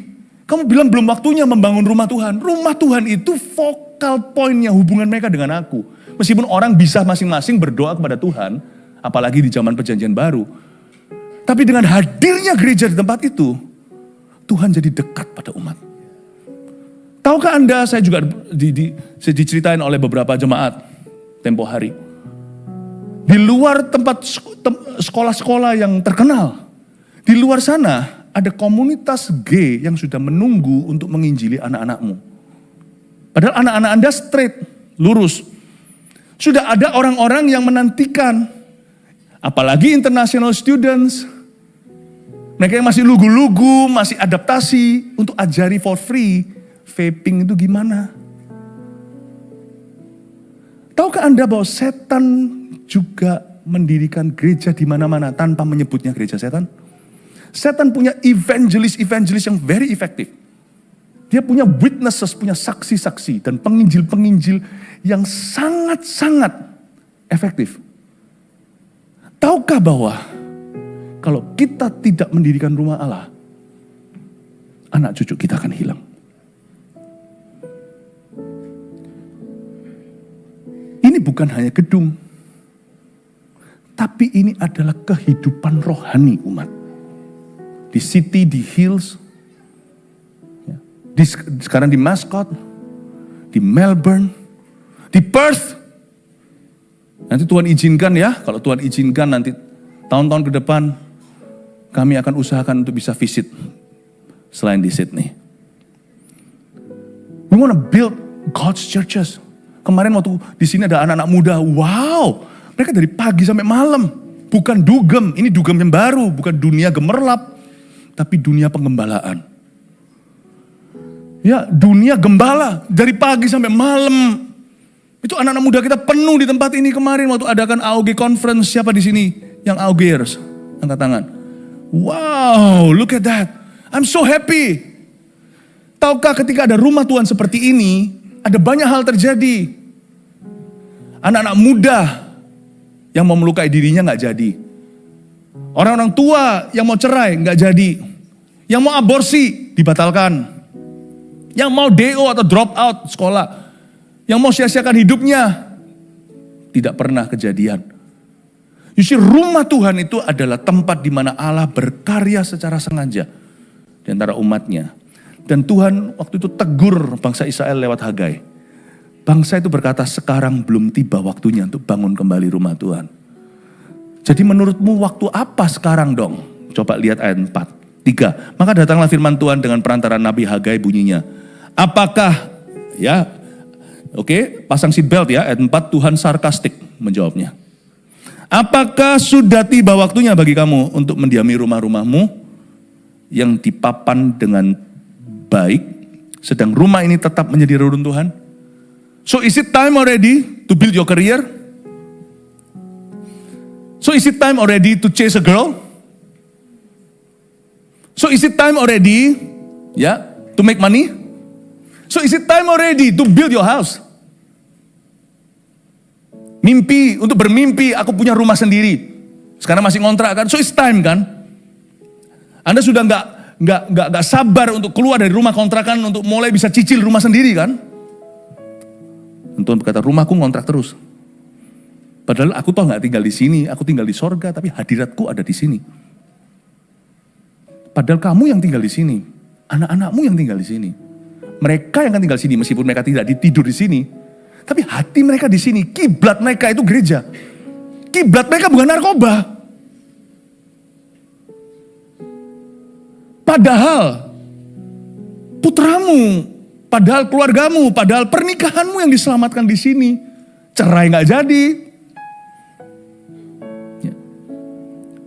Kamu bilang belum waktunya membangun rumah Tuhan. Rumah Tuhan itu focal point-nya hubungan mereka dengan aku. Meskipun orang bisa masing-masing berdoa kepada Tuhan, apalagi di zaman perjanjian baru. Tapi dengan hadirnya gereja di tempat itu, Tuhan jadi dekat pada umat. Tahukah Anda, saya juga diceritain oleh beberapa jemaat tempo hari. Di luar tempat sekolah-sekolah yang terkenal, di luar sana, ada komunitas G yang sudah menunggu untuk menginjili anak-anakmu. Padahal anak-anak Anda straight, lurus. Sudah ada orang-orang yang menantikan. Apalagi international students. Mereka yang masih lugu-lugu, masih adaptasi untuk ajari for free. Vaping itu gimana? Tahukah Anda bahwa setan juga mendirikan gereja di mana-mana tanpa menyebutnya gereja setan? Setan punya evangelis yang very effective. Dia punya witnesses, punya saksi-saksi dan penginjil-penginjil yang sangat-sangat efektif. Tahukah bahwa kalau kita tidak mendirikan rumah Allah, anak cucu kita akan hilang. Ini bukan hanya gedung, tapi ini adalah kehidupan rohani umat. Di city, di hills, sekarang di Mascot, di Melbourne, di Perth. Nanti Tuhan izinkan ya, kalau Tuhan izinkan nanti tahun-tahun ke depan kami akan usahakan untuk bisa visit selain di Sydney. We want to build God's churches. Kemarin waktu di sini ada anak-anak muda, wow, mereka dari pagi sampai malam. Bukan dugem, ini dugem yang baru, bukan dunia gemerlap, tapi dunia penggembalaan. Ya, dunia gembala dari pagi sampai malam. Itu anak-anak muda kita penuh di tempat ini kemarin waktu adakan AOG conference. Siapa di sini yang AOGers? Angkat tangan. Wow, look at that. I'm so happy. Tahukah ketika ada rumah Tuhan seperti ini, ada banyak hal terjadi. Anak-anak muda yang mau melukai dirinya gak jadi. Orang-orang tua yang mau cerai gak jadi. Yang mau aborsi dibatalkan. Yang mau DO atau drop out sekolah. Yang mau sia-siakan hidupnya. Tidak pernah kejadian. You see, rumah Tuhan itu adalah tempat di mana Allah berkarya secara sengaja di antara umatnya. Dan Tuhan waktu itu tegur bangsa Israel lewat Hagai. Bangsa itu berkata, sekarang belum tiba waktunya untuk bangun kembali rumah Tuhan. Jadi menurutmu waktu apa sekarang dong? Coba lihat ayat 4. 3. Maka datanglah firman Tuhan dengan perantara Nabi Hagai bunyinya. Apakah, ya, oke, pasang seatbelt ya, ayat 4 Tuhan sarkastik menjawabnya. Apakah sudah tiba waktunya bagi kamu untuk mendiami rumah-rumahmu yang dipapan dengan baik, sedang rumah ini tetap menjadi reruntuhan? So is it time already to build your career? So is it time already to chase a girl? So is it time already, ya, to make money? So is it time already to build your house? Mimpi, untuk bermimpi, aku punya rumah sendiri. Sekarang masih ngontrak kan, so it's time kan. Anda sudah nggak sabar untuk keluar dari rumah kontrakan untuk mulai bisa cicil rumah sendiri kan. Tuhan berkata, rumahku ngontrak terus. Padahal aku toh nggak tinggal di sini, aku tinggal di sorga, tapi hadiratku ada di sini. Padahal kamu yang tinggal di sini, anak-anakmu yang tinggal di sini. Mereka yang akan tinggal di sini, meskipun mereka tidak tidur di sini. Tapi hati mereka di sini, kiblat mereka itu gereja. Kiblat mereka bukan narkoba. Padahal putramu, padahal keluargamu, padahal pernikahanmu yang diselamatkan di sini. Cerai gak jadi.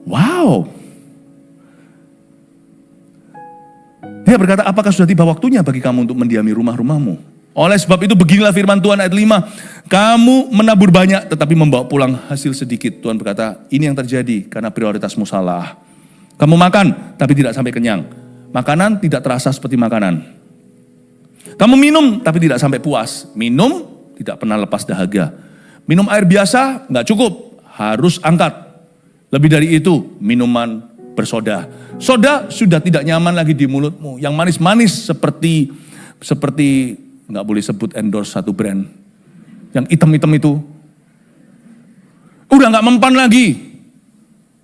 Wow. Dia berkata, apakah sudah tiba waktunya bagi kamu untuk mendiami rumah-rumahmu? Oleh sebab itu beginilah firman Tuhan ayat 5. Kamu menabur banyak tetapi membawa pulang hasil sedikit. Tuhan berkata, ini yang terjadi karena prioritasmu salah. Kamu makan tapi tidak sampai kenyang. Makanan tidak terasa seperti makanan. Kamu minum tapi tidak sampai puas. Minum tidak pernah lepas dahaga. Minum air biasa nggak cukup, harus angkat. Lebih dari itu, minuman bersoda. Soda sudah tidak nyaman lagi di mulutmu. Yang manis-manis seperti nggak boleh sebut endorse satu brand. Yang hitam-hitam itu. Udah nggak mempan lagi.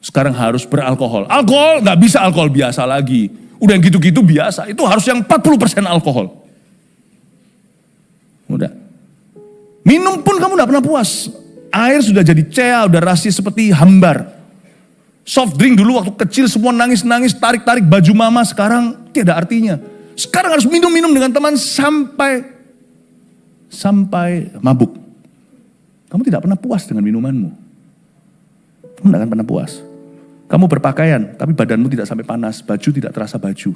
Sekarang harus beralkohol. Alkohol nggak bisa alkohol biasa lagi. Udah yang gitu-gitu biasa. Itu harus yang 40% alkohol. Udah. Minum pun kamu nggak pernah puas. Air sudah jadi cea, udah rasi seperti hambar. Soft drink dulu waktu kecil semua nangis-nangis, tarik-tarik baju mama. Sekarang tidak artinya. Sekarang harus minum-minum dengan teman sampai mabuk. Kamu tidak pernah puas dengan minumanmu. Kamu tidak akan pernah puas. Kamu berpakaian, tapi badanmu tidak sampai panas. Baju tidak terasa baju.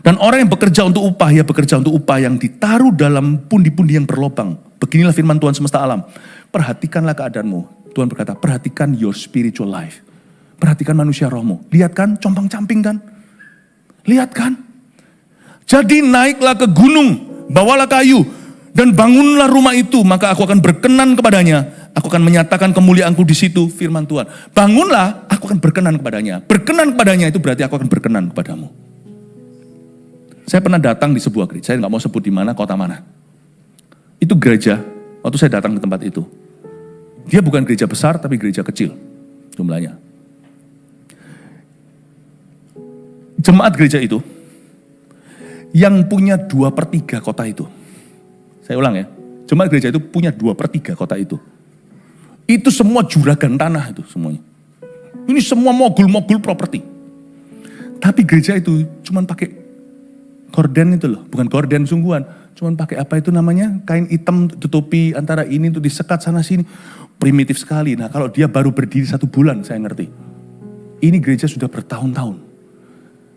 Dan orang yang bekerja untuk upah, ya bekerja untuk upah yang ditaruh dalam pundi-pundi yang berlobang. Beginilah firman Tuhan semesta alam. Perhatikanlah keadaanmu. Tuhan berkata, perhatikan your spiritual life. Perhatikan manusia rohmu. Lihat kan, compang-camping kan? Lihat kan? Jadi naiklah ke gunung, bawalah kayu, dan bangunlah rumah itu, maka aku akan berkenan kepadanya. Aku akan menyatakan kemuliaanku di situ, firman Tuhan. Bangunlah, aku akan berkenan kepadanya. Berkenan kepadanya itu berarti aku akan berkenan kepadamu. Saya pernah datang di sebuah gereja, saya nggak mau sebut di mana, kota mana. Itu gereja, waktu saya datang ke tempat itu. Dia bukan gereja besar, tapi gereja kecil jumlahnya. Jemaat gereja itu, yang punya 2/3 kota itu. Saya ulang ya. Jemaat gereja itu punya 2/3 kota itu. Itu semua juragan tanah itu semuanya. Ini semua mogul-mogul properti. Tapi gereja itu cuman pakai gorden itu loh, bukan gorden sungguhan. Cuman pakai apa itu namanya, kain hitam tutupi antara ini untuk disekat sana sini. Primitif sekali. Nah kalau dia baru berdiri 1 bulan saya ngerti. Ini gereja sudah bertahun-tahun.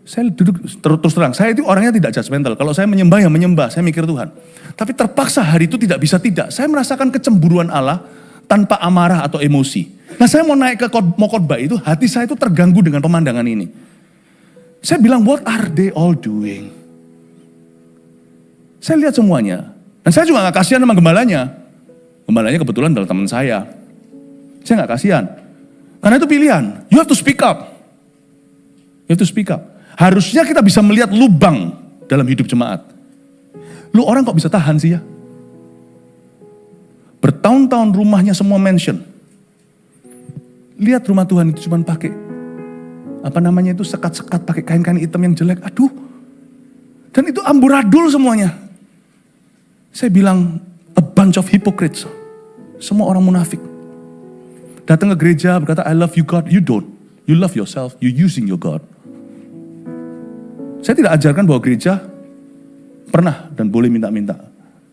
Saya duduk terus terang, saya itu orangnya tidak judgmental. Kalau saya menyembah ya menyembah, saya mikir Tuhan. Tapi terpaksa hari itu tidak bisa tidak. Saya merasakan kecemburuan Allah tanpa amarah atau emosi. Nah saya mau naik ke khotbah itu, hati saya itu terganggu dengan pemandangan ini. Saya bilang, what are they all doing? Saya lihat semuanya. Dan saya juga gak kasihan sama gembalanya. Gembalanya kebetulan adalah teman saya. Saya gak kasihan. Karena itu pilihan. You have to speak up. You have to speak up. Harusnya kita bisa melihat lubang dalam hidup jemaat. Lu orang kok bisa tahan sih ya? Bertahun-tahun rumahnya semua mansion. Lihat rumah Tuhan itu cuma pakai apa namanya itu, sekat-sekat pakai kain-kain hitam yang jelek. Aduh. Dan itu amburadul semuanya. Saya bilang a bunch of hypocrites. Semua orang munafik. Datang ke gereja berkata I love you God. You don't. You love yourself. You using your God. Saya tidak ajarkan bahwa gereja pernah dan boleh minta-minta.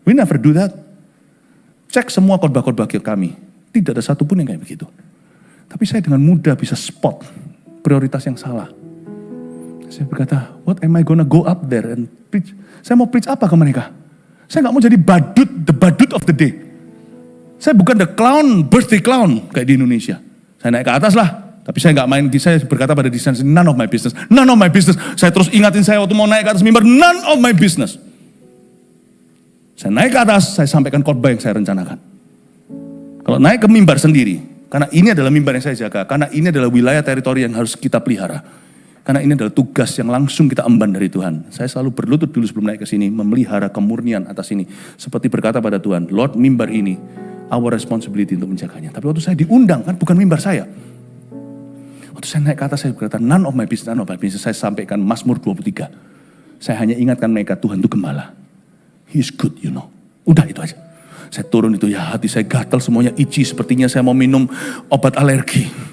We never do that. Cek semua khotbah-khotbah kami. Tidak ada satupun yang kayak begitu. Tapi saya dengan mudah bisa spot prioritas yang salah. Saya berkata, what am I gonna go up there and preach? Saya mau preach apa ke mereka? Saya gak mau jadi badut, the badut of the day. Saya bukan the clown, birthday clown kayak di Indonesia. Saya naik ke atas lah. Tapi saya gak main, saya berkata pada diri saya, none of my business, none of my business. Saya terus ingatin saya waktu mau naik ke atas mimbar, none of my business. Saya naik ke atas, saya sampaikan khotbah yang saya rencanakan. Kalau naik ke mimbar sendiri, karena ini adalah mimbar yang saya jaga, karena ini adalah wilayah teritori yang harus kita pelihara. Karena ini adalah tugas yang langsung kita emban dari Tuhan. Saya selalu berlutut dulu sebelum naik ke sini, memelihara kemurnian atas ini. Seperti berkata pada Tuhan, Lord, mimbar ini, our responsibility untuk menjaganya. Tapi waktu saya diundang, kan bukan mimbar saya. Waktu saya naik ke atas, saya berkata, none of my business, none of my business. Saya sampaikan Mazmur 23. Saya hanya ingatkan mereka, Tuhan itu gembala. He is good, you know. Udah itu aja. Saya turun itu, ya hati saya gatal, semuanya itchy. Sepertinya saya mau minum obat alergi.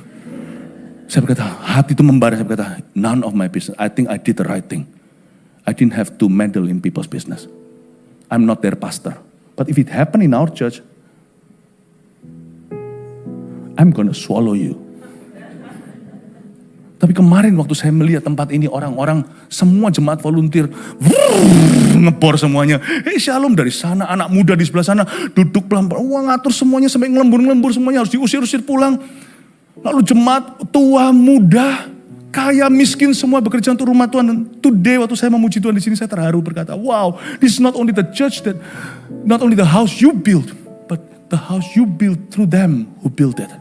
Saya berkata, hati itu membara. Saya berkata, none of my business. I think I did the right thing. I didn't have to meddle in people's business. I'm not their pastor. But if it happened in our church, I'm gonna swallow you. Tapi kemarin waktu saya melihat tempat ini, orang-orang semua jemaat volunteer ngebor semuanya. Shalom dari sana, anak muda di sebelah sana duduk pelan-pelan, ngatur semuanya sampai ngelembur-ngelembur semuanya, harus diusir-usir pulang. Lalu jemaat tua, muda, kaya, miskin semua bekerja untuk rumah Tuhan. Dan today waktu saya memuji Tuhan di sini, saya terharu berkata, wow, this is not only the church that, not only the house you build, but the house you build through them who built it.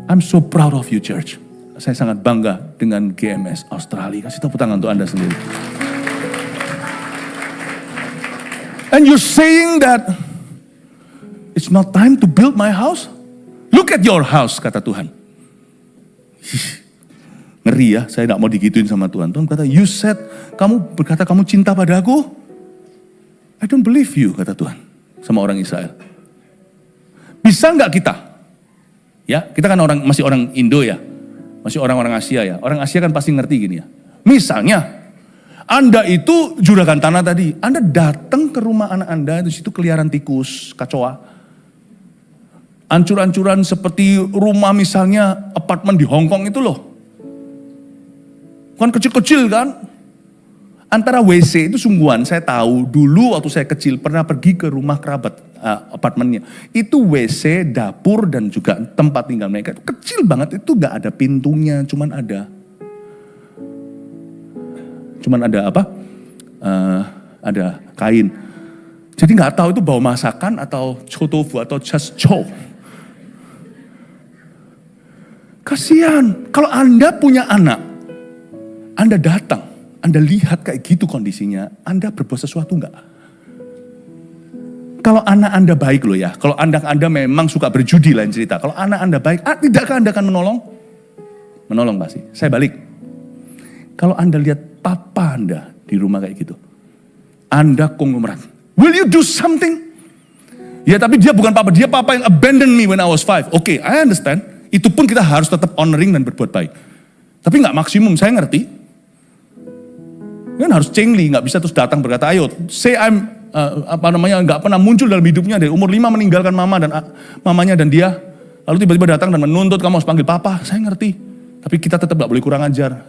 I'm so proud of you, church. Saya sangat bangga dengan GMS Australia. Kasih tepuk tangan untuk Anda sendiri. And you're saying that it's not time to build my house? Look at your house, kata Tuhan. Ngeri ya, saya tidak mau digituin sama Tuhan. Tuhan kata, you said, kamu berkata kamu cinta padaku. I don't believe you, kata Tuhan. Sama orang Israel. Bisa nggak kita? Ya, kita kan masih orang Indo ya. Masih orang-orang Asia ya. Orang Asia kan pasti ngerti gini ya. Misalnya, Anda itu juragan tanah tadi. Anda datang ke rumah anak Anda, di situ keliaran tikus, kacoa. Ancur-ancuran seperti rumah misalnya apartemen di Hong Kong itu loh. Bukan kecil-kecil kan. Antara WC itu sungguhan, saya tahu dulu waktu saya kecil pernah pergi ke rumah kerabat apartemennya. Itu WC, dapur dan juga tempat tinggal mereka. Itu kecil banget, itu gak ada pintunya, cuman ada apa? Ada kain. Jadi gak tahu itu bau masakan atau chotofu atau just chow. Kasihan, kalau Anda punya anak, Anda datang, Anda lihat kayak gitu kondisinya, Anda berbuat sesuatu enggak? Kalau anak Anda baik loh ya, kalau anak Anda memang suka berjudi lain cerita. Kalau anak Anda baik, tidakkah Anda akan menolong? Menolong pasti. Saya balik. Kalau Anda lihat papa Anda di rumah kayak gitu, Anda konglomerat. Will you do something? Ya tapi dia bukan papa, dia papa yang abandon me when I was 5. Oke, I understand. Itu pun kita harus tetap honoring dan berbuat baik. Tapi nggak maksimum, saya ngerti. Kan harus cengli, nggak bisa terus datang berkata, ayo, say I'm, nggak pernah muncul dalam hidupnya dari umur 5 meninggalkan mamanya dan dia. Lalu tiba-tiba datang dan menuntut kamu harus panggil papa, saya ngerti. Tapi kita tetap nggak boleh kurang ajar.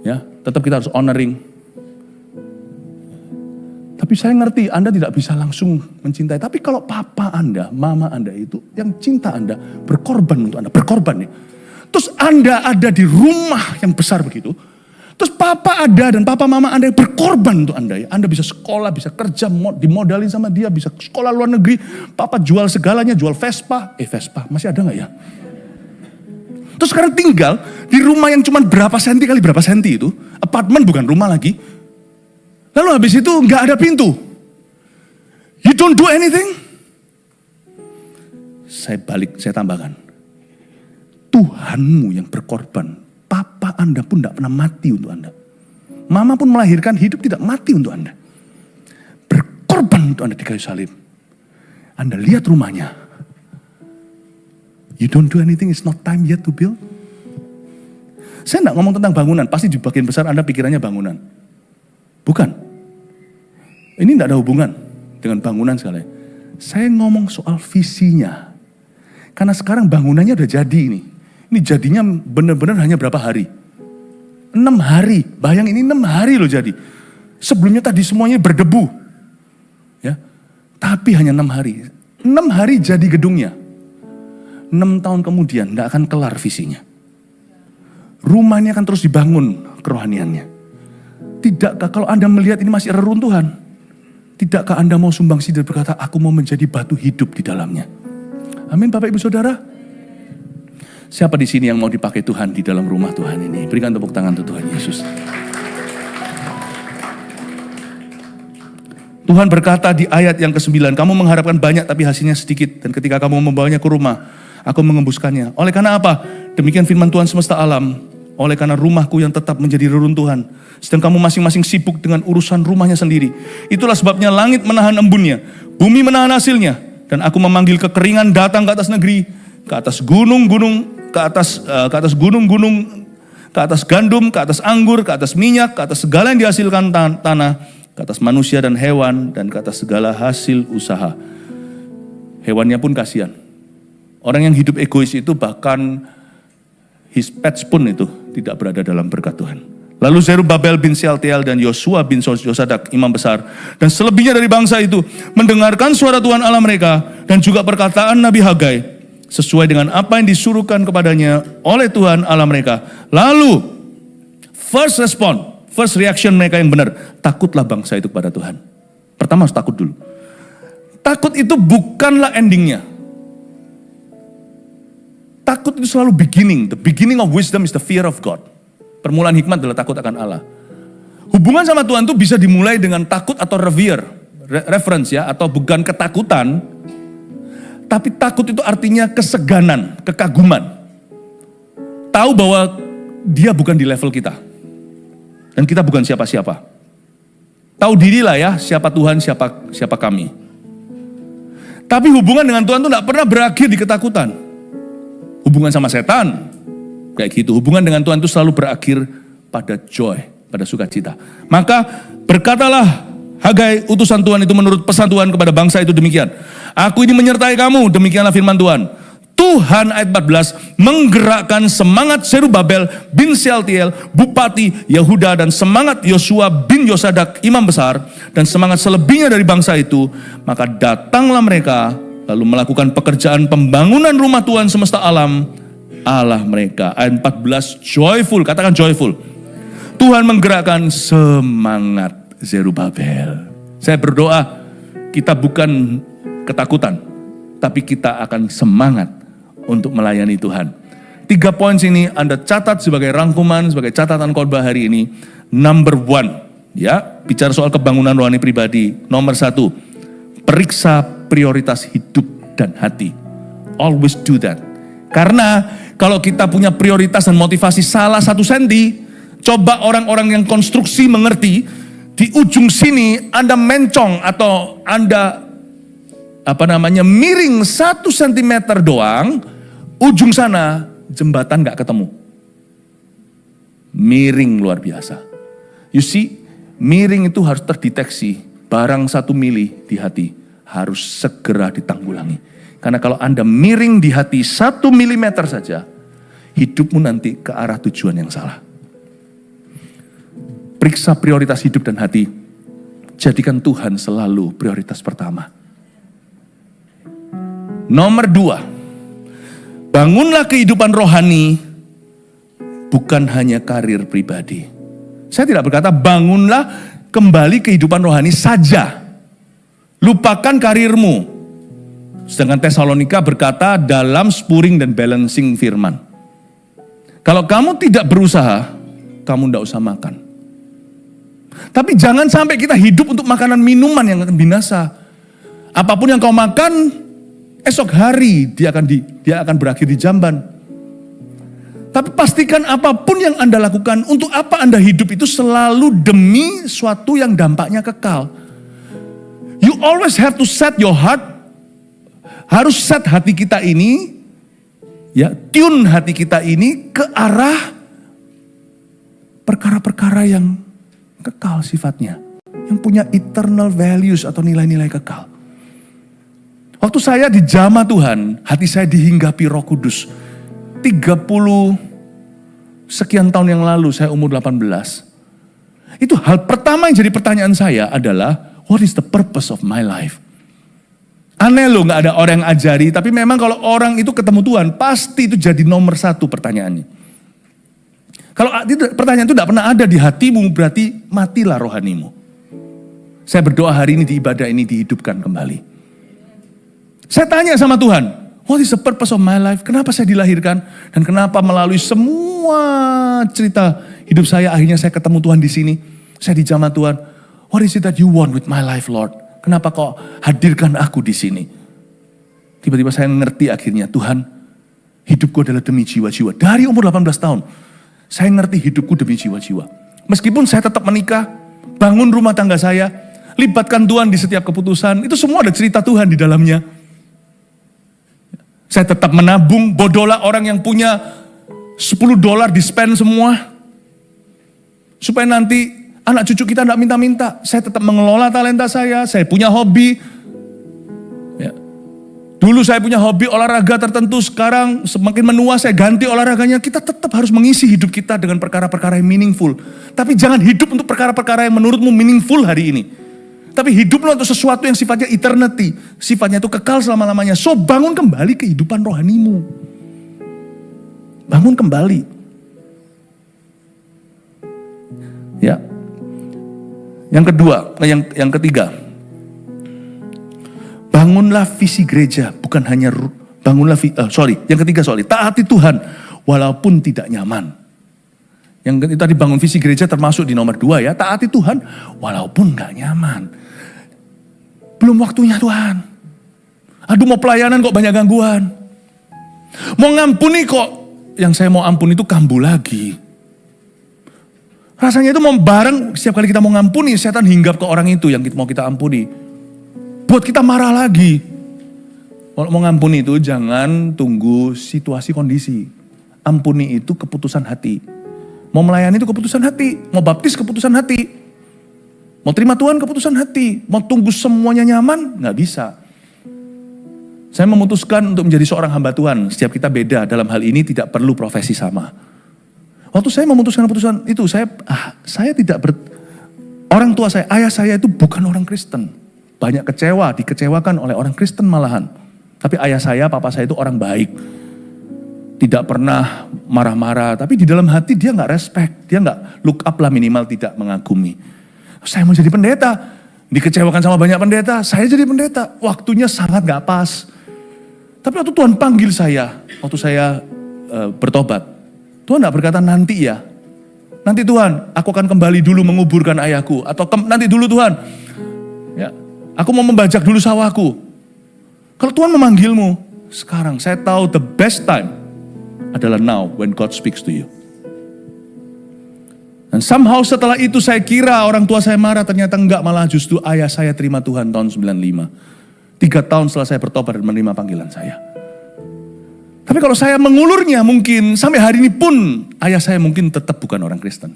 Ya, tetap kita harus honoring. Tapi saya ngerti Anda tidak bisa langsung mencintai. Tapi kalau papa Anda, mama Anda itu yang cinta Anda, berkorban untuk Anda, berkorban ya. Terus Anda ada di rumah yang besar begitu. Terus papa ada dan papa mama Anda yang berkorban untuk Anda ya. Anda bisa sekolah, bisa kerja, dimodalin sama dia, bisa sekolah luar negeri. Papa jual segalanya, jual Vespa. Vespa masih ada gak ya? Terus sekarang tinggal di rumah yang cuma berapa senti kali berapa senti itu. Apartemen bukan rumah lagi. Lalu habis itu nggak ada pintu. You don't do anything. Saya tambahkan. Tuhanmu yang berkorban. Papa Anda pun tidak pernah mati untuk Anda. Mama pun melahirkan hidup tidak mati untuk Anda. Berkorban untuk Anda di kayu salib. Anda lihat rumahnya. You don't do anything, it's not time yet to build. Saya tidak ngomong tentang bangunan. Pasti di bagian besar Anda pikirannya bangunan. Bukan. Ini tidak ada hubungan dengan bangunan sekali. Saya ngomong soal visinya. Karena sekarang bangunannya udah jadi ini. Ini jadinya benar-benar hanya berapa hari? 6 hari. Bayang ini 6 hari loh jadi. Sebelumnya tadi semuanya berdebu. Ya. Tapi hanya 6 hari. 6 hari jadi gedungnya. 6 tahun kemudian tidak akan kelar visinya. Rumahnya akan terus dibangun kerohaniannya. Tidakkah kalau Anda melihat ini masih reruntuhan? Tidakkah Anda mau sumbangsi dan berkata, aku mau menjadi batu hidup di dalamnya? Amin Bapak Ibu Saudara. Siapa di sini yang mau dipakai Tuhan di dalam rumah Tuhan ini? Berikan tepuk tangan untuk Tuhan Yesus. Tuhan berkata di ayat yang ke-9, kamu mengharapkan banyak tapi hasilnya sedikit. Dan ketika kamu membawanya ke rumah, aku mengembuskannya. Oleh karena apa? Demikian firman Tuhan semesta alam. Oleh karena rumahku yang tetap menjadi reruntuhan. Sedang kamu masing-masing sibuk dengan urusan rumahnya sendiri. Itulah sebabnya langit menahan embunnya. Bumi menahan hasilnya. Dan aku memanggil kekeringan datang ke atas negeri. Ke atas gunung-gunung. Ke atas gunung-gunung. Ke atas gandum. Ke atas anggur. Ke atas minyak. Ke atas segala yang dihasilkan tanah. Ke atas manusia dan hewan. Dan ke atas segala hasil usaha. Hewannya pun kasihan. Orang yang hidup egois itu bahkan his pets pun itu tidak berada dalam berkat Tuhan. Lalu Zerubabel bin Shealtiel dan Yosua bin Yosadak, imam besar, dan selebihnya dari bangsa itu mendengarkan suara Tuhan Allah mereka dan juga perkataan Nabi Hagai sesuai dengan apa yang disuruhkan kepadanya oleh Tuhan Allah mereka. Lalu first reaction mereka yang benar, takutlah bangsa itu kepada Tuhan. Pertama harus takut dulu. Takut itu bukanlah endingnya. Takut itu selalu beginning. The beginning of wisdom is the fear of God. Permulaan hikmat adalah takut akan Allah. Hubungan sama Tuhan itu bisa dimulai dengan takut atau reverence ya, atau bukan ketakutan. Tapi takut itu artinya keseganan, kekaguman. Tahu bahwa dia bukan di level kita. Dan kita bukan siapa-siapa. Tahu dirilah ya, siapa Tuhan, siapa kami. Tapi hubungan dengan Tuhan itu tidak pernah berakhir di ketakutan. Hubungan sama setan, kayak gitu. Hubungan dengan Tuhan itu selalu berakhir pada joy, pada sukacita. Maka berkatalah Hagai, utusan Tuhan itu menurut pesan Tuhan kepada bangsa itu demikian. Aku ini menyertai kamu, demikianlah firman Tuhan. Tuhan ayat 14 menggerakkan semangat Zerubabel bin Shealtiel, bupati Yehuda, dan semangat Yosua bin Yosadak, imam besar, dan semangat selebihnya dari bangsa itu. Maka datanglah mereka lalu melakukan pekerjaan pembangunan rumah Tuhan semesta alam, Allah mereka. Ayat 14, joyful, katakan joyful. Tuhan menggerakkan semangat Zerubabel. Saya berdoa, kita bukan ketakutan, tapi kita akan semangat untuk melayani Tuhan. 3 poin sini Anda catat sebagai rangkuman, sebagai catatan khotbah hari ini. Number 1, ya, bicara soal kebangunan rohani pribadi. Nomor 1, periksa prioritas hidup dan hati. Always do that. Karena kalau kita punya prioritas dan motivasi salah 1 senti, coba orang-orang yang konstruksi mengerti, di ujung sini Anda mencong atau Anda miring 1 cm doang, ujung sana jembatan gak ketemu. Miring luar biasa. You see, miring itu harus terdeteksi. Barang 1 mili di hati harus segera ditanggulangi. Karena kalau Anda miring di hati 1 milimeter saja, hidupmu nanti ke arah tujuan yang salah. Periksa prioritas hidup dan hati. Jadikan Tuhan selalu prioritas pertama. Nomor 2, bangunlah kehidupan rohani, bukan hanya karir pribadi. Saya tidak berkata bangunlah kembali kehidupan rohani saja. Lupakan karirmu. Sedangkan Tesalonika berkata dalam spuring dan balancing firman. Kalau kamu tidak berusaha, kamu tidak usah makan. Tapi jangan sampai kita hidup untuk makanan minuman yang akan binasa. Apapun yang kau makan, esok hari dia akan berakhir di jamban. Tapi pastikan apapun yang Anda lakukan, untuk apa Anda hidup itu selalu demi suatu yang dampaknya kekal. You always have to set your heart, harus set hati kita ini, ya, tune hati kita ini ke arah perkara-perkara yang kekal sifatnya, yang punya eternal values atau nilai-nilai kekal. Waktu saya dijamah Tuhan, hati saya dihinggapi Roh Kudus. 30 sekian tahun yang lalu, saya umur 18. Itu hal pertama yang jadi pertanyaan saya adalah, what is the purpose of my life? Aneh loh, gak ada orang yang ajari, tapi memang kalau orang itu ketemu Tuhan, pasti itu jadi nomor 1 pertanyaannya. Kalau pertanyaan itu tidak pernah ada di hatimu, berarti matilah rohanimu. Saya berdoa hari ini di ibadah ini dihidupkan kembali. Saya tanya sama Tuhan, what is the purpose of my life? Kenapa saya dilahirkan? Dan kenapa melalui semua cerita hidup saya, akhirnya saya ketemu Tuhan di sini. Saya dijamah Tuhan, what is it that you want with my life, Lord? Kenapa kau hadirkan aku di sini? Tiba-tiba saya ngerti akhirnya, Tuhan, hidupku adalah demi jiwa-jiwa. Dari umur 18 tahun, saya ngerti hidupku demi jiwa-jiwa. Meskipun saya tetap menikah, bangun rumah tangga saya, libatkan Tuhan di setiap keputusan, itu semua ada cerita Tuhan di dalamnya. Saya tetap menabung, bodohlah orang yang punya $10 di-spend semua. Supaya nanti anak cucu kita tidak minta-minta. Saya tetap mengelola talenta saya punya hobi. Ya. Dulu saya punya hobi olahraga tertentu, sekarang semakin menua saya ganti olahraganya. Kita tetap harus mengisi hidup kita dengan perkara-perkara yang meaningful. Tapi jangan hidup untuk perkara-perkara yang menurutmu meaningful hari ini. Tapi hiduplah untuk sesuatu yang sifatnya eternity. Sifatnya itu kekal selama-lamanya. So bangun kembali kehidupan rohanimu. Bangun kembali. Ya. Yang kedua, yang ketiga. Bangunlah visi gereja, bukan hanya yang ketiga taati Tuhan walaupun tidak nyaman. Yang tadi bangun visi gereja termasuk di nomor 2 ya, taati Tuhan walaupun gak nyaman. Belum waktunya Tuhan. Aduh mau pelayanan kok banyak gangguan. Mau ngampuni kok, yang saya mau ampuni itu kambuh lagi. Rasanya itu mau bareng, setiap kali kita mau ngampuni, setan hinggap ke orang itu yang mau kita ampuni. Buat kita marah lagi. Kalau mau ngampuni itu jangan tunggu situasi kondisi. Ampuni itu keputusan hati. Mau melayani itu keputusan hati. Mau baptis keputusan hati. Mau terima Tuhan keputusan hati. Mau tunggu semuanya nyaman, gak bisa. Saya memutuskan untuk menjadi seorang hamba Tuhan. Setiap kita beda, dalam hal ini tidak perlu profesi sama. Waktu saya memutuskan keputusan itu, saya tidak orang tua saya, ayah saya itu bukan orang Kristen. Banyak dikecewakan oleh orang Kristen malahan. Tapi ayah saya, papa saya itu orang baik. Tidak pernah marah-marah, tapi di dalam hati dia gak respect. Dia gak look up lah, minimal tidak mengagumi. Saya mau jadi pendeta, dikecewakan sama banyak pendeta, saya jadi pendeta. Waktunya sangat gak pas. Tapi waktu Tuhan panggil saya, waktu saya bertobat, Tuhan gak berkata nanti ya. Nanti Tuhan, aku akan kembali dulu menguburkan ayahku. Atau nanti dulu Tuhan, ya, aku mau membajak dulu sawahku. Kalau Tuhan memanggilmu, sekarang saya tahu the best time adalah now when God speaks to you. Dan somehow setelah itu saya kira orang tua saya marah, ternyata enggak, malah justru ayah saya terima Tuhan tahun 95. 3 tahun setelah saya bertobat dan menerima panggilan saya. Tapi kalau saya mengulurnya mungkin sampai hari ini pun ayah saya mungkin tetap bukan orang Kristen.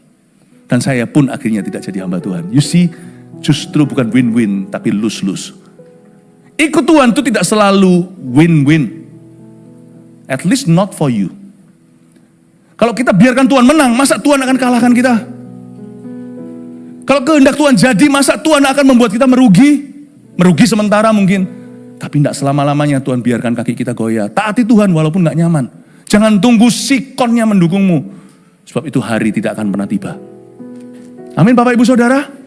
Dan saya pun akhirnya tidak jadi hamba Tuhan. You see, justru bukan win-win tapi lose-lose. Ikut Tuhan itu tidak selalu win-win. At least not for you. Kalau kita biarkan Tuhan menang, masa Tuhan akan kalahkan kita? Kalau kehendak Tuhan jadi, masa Tuhan akan membuat kita merugi? Merugi sementara mungkin. Tapi tidak selama-lamanya Tuhan biarkan kaki kita goyah. Taati Tuhan walaupun gak nyaman. Jangan tunggu sikonnya mendukungmu. Sebab itu hari tidak akan pernah tiba. Amin Bapak Ibu Saudara.